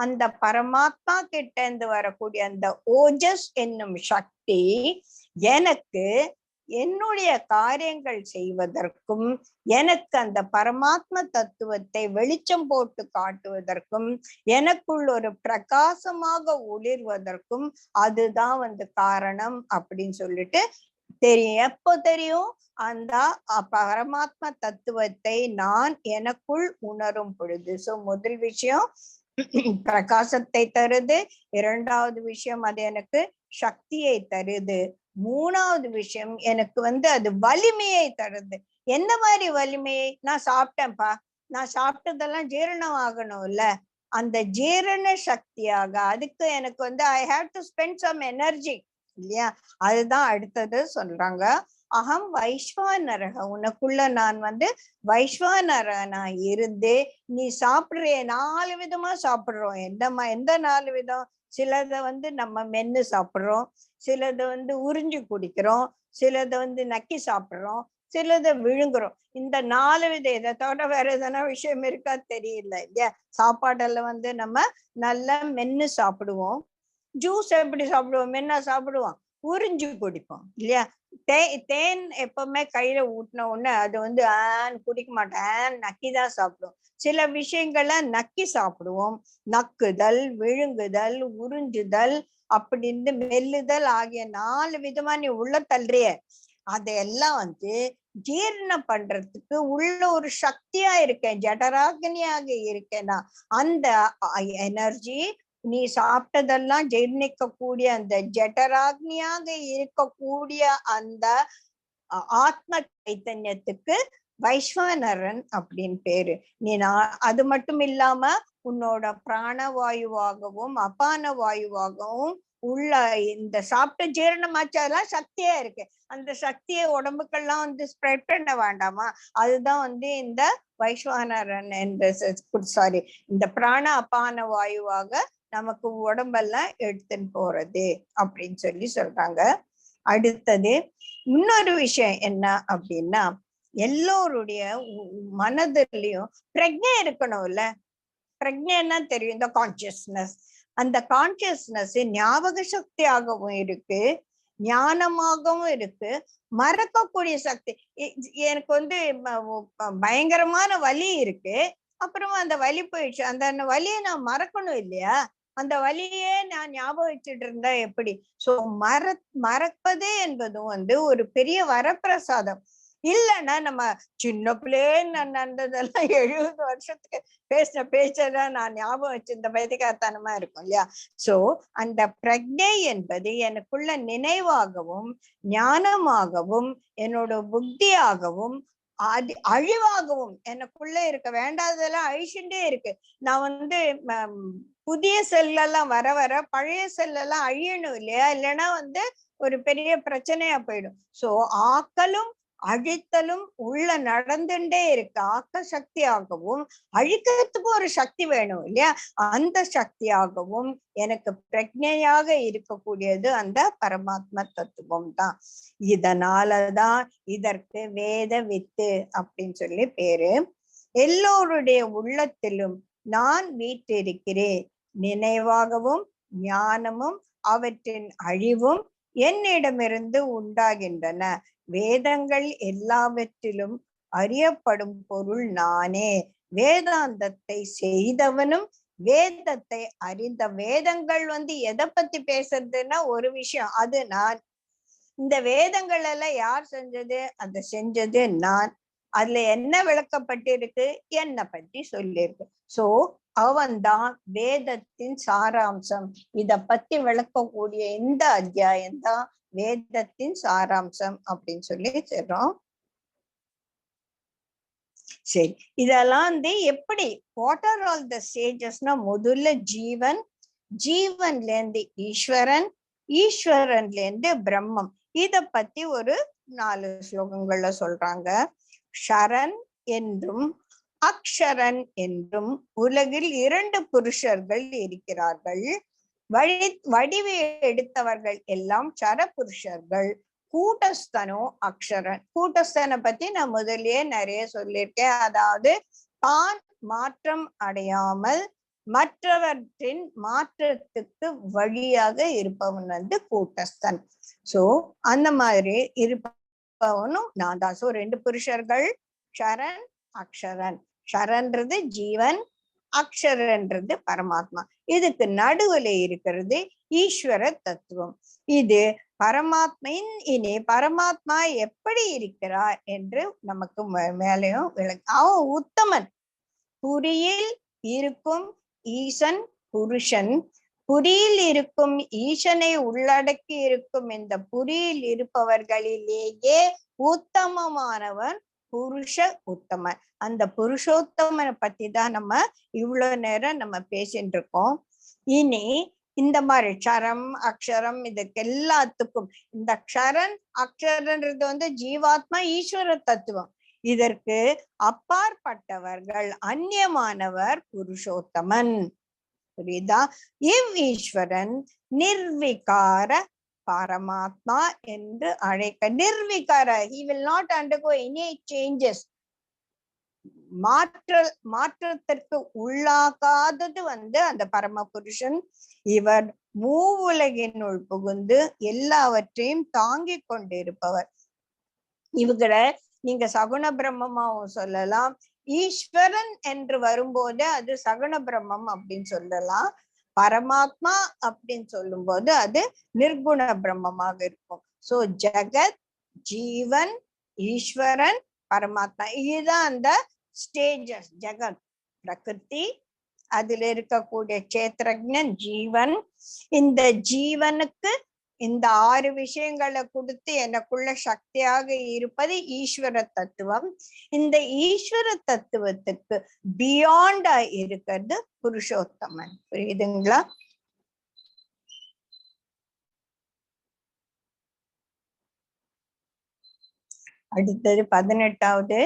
அந்த பரமாத்மா கிட்ட இருந்து வரக்கூடிய அந்த ஓஜஸ் என்னும் சக்தி எனக்கு என்னுடைய காரியங்கள் செய்வதற்கும், எனக்கு அந்த பரமாத்ம தத்துவத்தை வெளிச்சம் போட்டு காட்டுவதற்கும், எனக்குள் ஒரு பிரகாசமாக ஒளிர்வதற்கும் அதுதான் வந்து காரணம் அப்படின்னு சொல்லிட்டு தெரியும். எப்போ தெரியும்? அந்த பரமாத்ம தத்துவத்தை நான் எனக்குள் உணரும் பொழுது. சோ முதல் விஷயம் பிரகாசத்தை தருது. இரண்டாவது விஷயம் அது எனக்கு சக்தியை தருது. மூணாவது விஷயம் எனக்கு வந்து அது வலிமையை தருது. எந்த மாதிரி வலிமையை? நான் சாப்பிட்டேன்ப்பா, நான் சாப்பிட்டதெல்லாம் ஜீரணம் ஆகணும்ல, அந்த ஜீரண சக்தியாக அதுக்கு எனக்கு வந்து I have to spend some energy இல்லையா? அதுதான் அடுத்தது சொல்றாங்க. அகம் வைஸ்வானரக, உனக்குள்ள நான் வந்து வைஸ்வானரனா இருந்து நீ சாப்பிடுற 4 விதமா சாப்பிடுறோம். எந்த 4 விதம்? சிலதை வந்து நம்ம மென்னு சாப்பிடுறோம், சிலதை வந்து உறிஞ்சு குடிக்கிறோம், சிலதை வந்து நக்கி சாப்பிடுறோம், சிலதை விழுங்குறோம். இந்த 4 விதம். இதை தவிர வேற எதனா விஷயம் இருக்கா தெரியல இல்லையா? சாப்பாடுல வந்து நம்ம நல்லா மென்னு சாப்பிடுவோம். ஜூஸ் எப்படி சாப்பிடுவோம்? மென்னா சாப்பிடுவோம், உறிஞ்சு குடிப்போம் இல்லையா? தேன் எப்பவுமே கையில ஊட்டின உடனே அது வந்து குடிக்க மாட்டேன், நக்கிதான் சாப்பிடுவோம். சில விஷயங்களை நக்கி சாப்பிடுவோம். நக்குதல், விழுங்குதல், உறிஞ்சுதல், அப்படின்னு மெல்லுதல் ஆகிய 4 விதமா நீ உள்ள தள்ளுறிய. அதையெல்லாம் வந்து ஜீரணம் பண்றதுக்கு உள்ள ஒரு சக்தியா இருக்கேன், ஜடராக்னியாக இருக்கேன்னா அந்த எனர்ஜி, நீ சாப்பிட்டதெல்லாம் ஜீர்ணிக்க கூடிய அந்த ஜடராக்னியாக இருக்கக்கூடிய அந்த ஆத்ம சைத்தன்யத்துக்கு வைஸ்வானரன் அப்படின்னு பேரு. நீ அது மட்டும் இல்லாம உன்னோட பிராண வாயுவாகவும் அபான வாயுவாகவும் உள்ள இந்த சாப்பிட்ட ஜீரணமாச்சு அதெல்லாம் சக்தியா இருக்கு. அந்த சக்தியை உடம்புக்கெல்லாம் ஸ்ப்ரெட் பண்ண வேண்டாமா? அதுதான் இந்த வைஸ்வானரன் சாரி இந்த பிராண அபான வாயுவாக நமக்கு உடம்பெல்லாம் எடுத்துன்னு போறது அப்படின்னு சொல்றாங்க. அடுத்தது இன்னொரு விஷயம் என்ன அப்படின்னா, எல்லோருடைய மனதிலையும் பிரஜை இருக்கணும்ல. பிரஜைன்னா தெரியும், இந்த கான்சியஸ்னஸ். அந்த கான்சியஸ்னஸ் ஞாபக சக்தியாகவும் இருக்கு, ஞானமாகவும் இருக்கு, மறக்கக்கூடிய சக்தி. எனக்கு பயங்கரமான வலி இருக்கு, அப்புறமா அந்த வலி போயிடுச்சு, அந்த வலியை நான் மறக்கணும் இல்லையா? அந்த வலியே நான் ஞாபகம் வச்சுட்டு இருந்தா எப்படி? சோ மறப்பது என்பதும் ஒரு பெரிய வரப்பிரசாதம். இல்லைன்னா நம்ம சின்ன பிள்ளைன்னு நடந்ததெல்லாம் 70 வருஷத்துக்கு பேசின பேச்சதான் நான் ஞாபகம் வச்சு இந்த பைத்தியக்காரத்தனமா இருக்கும் இல்லையா? சோ அந்த பிரஜை என்பது எனக்குள்ள நினைவாகவும் ஞானமாகவும் என்னோட புத்தியாகவும் அழிவாகவும் எனக்குள்ள இருக்க வேண்டாததெல்லாம் அழிச்சுட்டே இருக்கு. நான் புதிய செல்லெல்லாம் வர வர பழைய செல்லெல்லாம் அழியணும் இல்லையா? இல்லைன்னா ஒரு பெரிய பிரச்சனையா போயிடும். சோ ஆக்கலும் அழித்தலும் உள்ள நடந்துட்டே இருக்கு. ஆக்க சக்தியாகவும் அழிக்கிறதுக்கும் ஒரு சக்தி வேணும் இல்லையா? அந்த சக்தியாகவும் எனக்கு பிரஜையாக இருக்கக்கூடியது அந்த பரமாத்ம தத்துவம் தான். இதனாலதான் இதற்கு வேத வித்து அப்படின்னு பேரு. எல்லோருடைய உள்ளத்திலும் நான் வீற்றிருக்கிறேன். நினைவாகவும் ஞானமும் அவற்றின் அழிவும் என்னிடமிருந்து உண்டாகின்றன. வேதங்கள் எல்லாவற்றிலும் அறியப்படும் பொருள் நானே. வேதாந்தத்தை செய்தவனும் வேதத்தை அறிந்த. வேதங்கள் எதை பத்தி பேசுறதுன்னா ஒரு விஷயம், அது நான். இந்த வேதங்கள் எல்லாம் யார் செஞ்சது? அந்த செஞ்சது நான். அதுல என்ன விளக்கப்பட்டிருக்கு? என்னை பற்றி சொல்லியிருக்கு. சோ அவன்தான் வேதத்தின் சாராம்சம். இத பத்தி விளக்கக்கூடிய இந்த அத்தியாயம் தான் வேதத்தின் சாராம்சம் அப்படின்னு சொல்றோம். சரி, இதெல்லாம் எப்படி வாட் ஆர் ஆல் த ஸ்டேஜஸ்னா, முதல்ல ஜீவன், ஜீவன்ல இருந்து ஈஸ்வரன், ஈஸ்வரன்ல இருந்து பிரம்மம். இத பத்தி ஒரு 4 ஸ்லோகங்கள்ல சொல்றாங்க. ஷரன் என்றும் அக்ஷரன் என்றும் உலகில் 2 புருஷர்கள் இருக்கிறார்கள். வடிவு எடுத்தவர்கள் எல்லாம் சர புருஷர்கள். கூட்டஸ்தனோ அக்ஷரன். கூட்டஸ்தனை பத்தி நான் முதல்லயே நிறைய சொல்லியிருக்கேன். அதாவது தான் மாற்றம் அடையாமல் மற்றவற்றின் மாற்றத்துக்கு வழியாக இருப்பவன் கூட்டஸ்தன். சோ அந்த மாதிரி இருப்பவனும் நான் தான். சோ 2 புருஷர்கள், ஷரன் அக்ஷரன். ஷரன்றது ஜீவன், அக்ஷரன்றது பரமாத்மா. இதுக்கு நடுவுல இருக்கிறது ஈஸ்வர தத்துவம். இது பரமாத்மையின் இனி பரமாத்மா எப்படி இருக்கிறார் என்று நமக்கு மேலையும் அவன் உத்தமன். புரியில் இருக்கும் ஈசன் புருஷன். புரியில் இருக்கும் ஈசனை உள்ளடக்கி இருக்கும் இந்த புரியில் இருப்பவர்களிலேயே உத்தமமானவன் புருஷ உத்தமன். அந்த புருஷோத்தமனை பத்தி தான் நம்ம இவ்வளவு நேரம் நம்ம பேசிட்டு இருக்கோம். இனி இந்த மாதிரி க்ஷரம் அக்ஷரம் இதுக்கு எல்லாத்துக்கும் இந்த க்ஷரன் அக்ஷரன்றது ஜீவாத்மா ஈஸ்வர தத்துவம். இதற்கு அப்பாற்பட்டவர்கள் அந்நியமானவர் புருஷோத்தமன். புரியுதா? இவ் ஈஸ்வரன் நிர்விகார பரமாத்மா என்று அழைக்க. நிர்விகார, he will not undergo any changes. மாற்றத்திற்கு உள்ளாகாதது அந்த பரம புருஷன். இவர் மூவுலகினுள் புகுந்து எல்லாவற்றையும் தாங்கி கொண்டிருப்பவர். இவங்களை நீங்க சகுண பிரம்மமாவும் சொல்லலாம். ஈஸ்வரன் என்று வரும்போது அது சகுண பிரம்மம் அப்படின்னு சொல்லலாம். பரமாத்மா அப்படின்னு சொல்லும் போது அது நிர்குண பிரம்மமாக இருக்கும். சோ ஜெகத், ஜீவன், ஈஸ்வரன், பரமாத்மா, இதுதான் அந்த ஸ்டேஜஸ். ஜெகத் பிரகிருதி, அதுல இருக்கக்கூடிய சேத்திரஜன் ஜீவன். இந்த ஜீவனுக்கு இந்த 6 விஷயங்களை கொடுத்து எனக்குள்ள சக்தியாக இருப்பது ஈஸ்வர தத்துவம். இந்த ஈஸ்வர தத்துவத்துக்கு பியாண்டா இருக்கிறது புருஷோத்தமன். புரியுதுங்களா? அடுத்தது 18வது,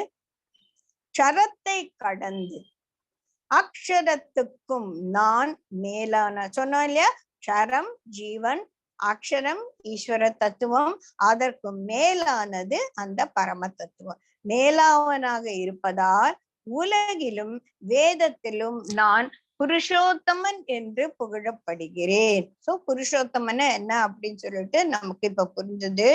க்ஷரத்தை கடந்து அக்ஷரத்துக்கும் நான் மேலான. சொன்னோம் இல்லையா, க்ஷரம் ஜீவன், அக்ஷரம் ஈஸ்வர தத்துவம், அதற்கு மேலானது அந்த பரம தத்துவம். மேலாவனாக இருப்பதால் உலகிலும் வேதத்திலும் நான் புருஷோத்தமன் என்று புகழப்படுகிறேன். சோ புருஷோத்தமன் என்ன அப்படின்னு சொல்லிட்டு நமக்கு இப்ப புரிஞ்சது.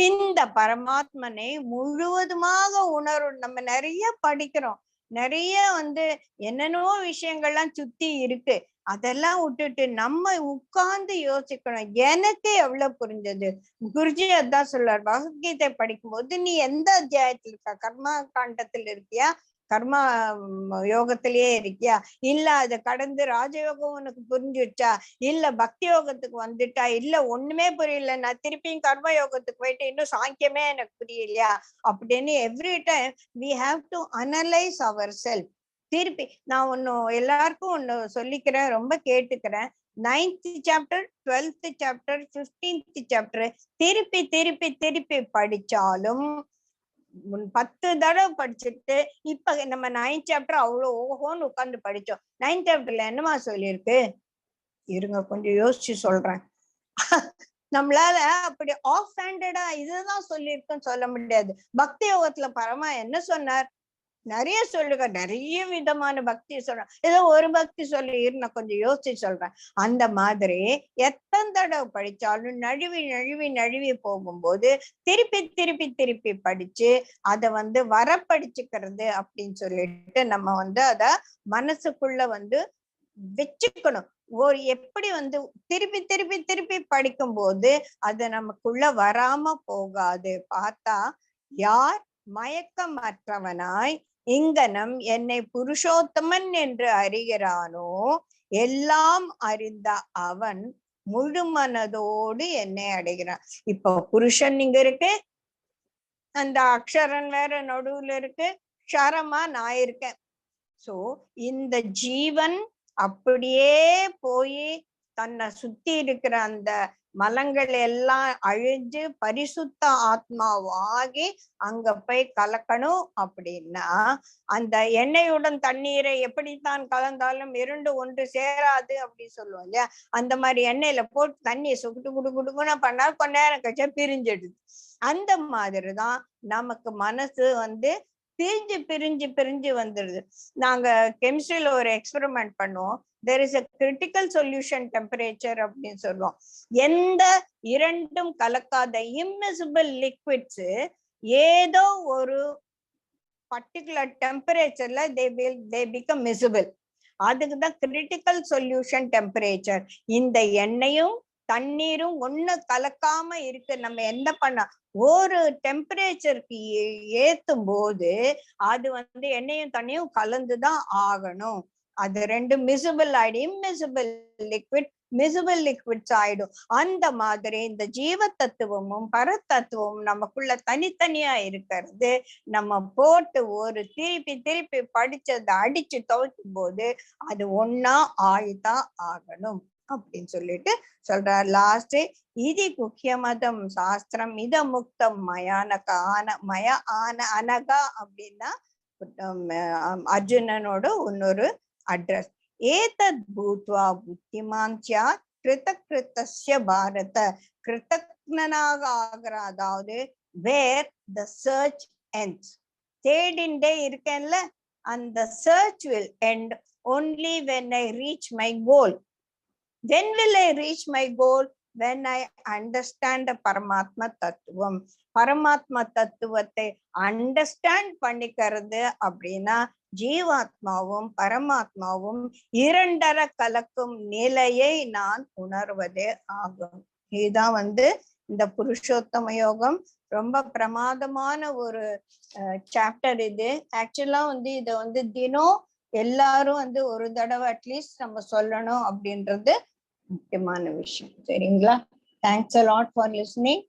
இந்த பரமாத்மனை முழுவதுமாக உணரும். நம்ம நிறைய படிக்கிறோம், நிறைய என்னென்னவோ விஷயங்கள்லாம் சுத்தி இருக்கு. அதெல்லாம் விட்டுட்டு நம்ம உட்கார்ந்து யோசிக்கணும், எனக்கு எவ்வளவு புரிஞ்சது. குருஜி அதான் சொல்றார், பகவத்கீதை படிக்கும் போது நீ எந்த அத்தியாயத்துல இருக்க, கர்மா காண்டத்துல இருக்கியா, கர்மா யோகத்திலேயே இருக்கியா, இல்ல அதை கடந்து ராஜயோகம் உனக்கு புரிஞ்சுச்சா, இல்ல பக்தி யோகத்துக்கு வந்துட்டா, இல்ல ஒண்ணுமே புரியல நான் திருப்பியும் கர்ம யோகத்துக்கு போயிட்டு இன்னும் சாங்கியமே எனக்கு புரியலையா அப்படின்னு every time we have to analyze ourselves. திருப்பி நான் எல்லாருக்கும் ஒண்ணு சொல்லிக்கிறேன், ரொம்ப கேட்டுக்கிறேன். 9th chapter, 12th chapter, 15th chapter திருப்பி திருப்பி திருப்பி படிச்சாலும் 10 தடவை படிச்சுட்டு இப்ப நம்ம 9th சாப்டர் அவ்வளவு ஓஹோன்னு உட்கார்ந்து படிச்சோம். 9th சாப்டர்ல என்னமா சொல்லியிருக்கு இருங்க கொஞ்சம் யோசிச்சு சொல்றேன். நம்மளால அப்படி ஆஃப் ஹேண்டடா இதுதான் சொல்லியிருக்குன்னு சொல்ல முடியாது. பக்தி யோகத்துல பரமா என்ன சொன்னார், நிறைய சொல்லுங்க, நிறைய விதமான பக்தி சொல்றேன். ஏதோ ஒரு பக்தி சொல்லி நான் கொஞ்சம் யோசிச்சு சொல்றேன். அந்த மாதிரி எத்தனை தடவை படிச்சாலும் நழுவி நழுவி நழுவி போகும்போது திருப்பி திருப்பி திருப்பி படிச்சு அதை வரப்படிச்சுக்கிறது அப்படின்னு சொல்லிட்டு நம்ம அத மனசுக்குள்ள வச்சுக்கணும். எப்படி திருப்பி திருப்பி திருப்பி படிக்கும் போது அது நமக்குள்ள வராம போகாது. பார்த்தா யார் மயக்கமற்றவனாய் இங்கனம் என்னை புருஷோத்தமன் என்று அறிகிறானோ, எல்லாம் அறிந்த அவன் முழு மனதோடு என்னை அடைகிறான். இப்போ புருஷன் இங்க இருக்கு, அந்த அக்ஷரன் வேற நடுவுல இருக்கு, க்ஷரமா நான் இருக்கேன். சோ இந்த ஜீவன் அப்படியே போய் தன்னை சுத்தி இருக்கிற அந்த மலங்கள் எல்லாம் அழிஞ்சு பரிசுத்த ஆத்மாவாகி அங்க போய் கலக்கணும். அப்படின்னா அந்த எண்ணெயுடன் தண்ணீரை எப்படித்தான் கலந்தாலும் இரண்டு ஒன்று சேராது அப்படின்னு சொல்லுவோம் இல்லையா, அந்த மாதிரி எண்ணெயில போட்டு தண்ணியை சுட்டு குடுக்குன்னு பண்ணா கொஞ்ச நேரம் கழிச்சா பிரிஞ்சிடுது. அந்த மாதிரிதான் நமக்கு மனசு பிரிஞ்சு பிரிஞ்சு பிரிஞ்சு வந்துடுது. நாங்க கெமிஸ்ட்ரியில ஒரு எக்ஸ்பெரிமெண்ட் பண்ணுவோம். there is a critical solution temperature அப்படின்னு சொல்லுவோம். எந்த இரண்டும் கலக்காத immiscible liquids ஏதோ ஒரு particular temperaturela they become miscible. அதுக்குதான் critical solution temperature. இந்த எண்ணெயும் தண்ணீரும் ஒண்ணு கலக்காம இருக்கு. நம்ம என்ன பண்ண ஒரு டெம்பரேச்சருக்கு ஏத்தும் போது அது எண்ணெயும் தண்ணியும் கலந்துதான் ஆகணும். அது ரெண்டு மிசிபிள் ஆயிடும். இம்மிசிபிள் லிக்விட் மிசிபிள் லிக்விட்ஸ் ஆயிடும். அந்த மாதிரி இந்த ஜீவ தத்துவமும் பரத்தத்துவமும் நமக்குள்ள தனித்தனியா இருக்கிறது. நம்ம போட்டு ஒரு திருப்பி திருப்பி படிச்சதை அடிச்சு துவைக்கும் போது அது ஒன்னா ஆயிதான் ஆகணும் அப்படின்னு சொல்லிட்டு சொல்றார். லாஸ்ட் இது முக்கியமதம் சாஸ்திரம் இத முக்தம் மயானக மய அனகா அப்படின்னா அர்ஜுனனோட இன்னொரு அட்ரஸ். ஏதத் பூத்வா புத்திமான் ஸ்யாத் கிருதக்ருதஸ்ய பாரத. கிருதக்ஞனாக ஆகிற, அதாவது வேர் த சர்ச் ends. தேடிண்டே இருக்கேன்ல, அந்த search will end only when I reach my goal. When will I reach my goal? When I understand the Paramatma Tattvam. Paramatma தத்துவத்தை அண்டர்ஸ்டாண்ட் பண்ணிக்கிறது அப்படின்னா ஜீவாத்மாவும் பரமாத்மாவும் இரண்டரை கலக்கும் நிலையை நான் உணர்வதே ஆகும். இதுதான் இந்த புருஷோத்தம யோகம். ரொம்ப பிரமாதமான ஒரு சாப்டர் இது. ஆக்சுவலா இதை தினம் எல்லாரும் ஒரு தடவை அட்லீஸ்ட் நம்ம சொல்லணும் அப்படின்றது முக்கியமான விஷயம். சரிங்களா? Thanks a lot for listening.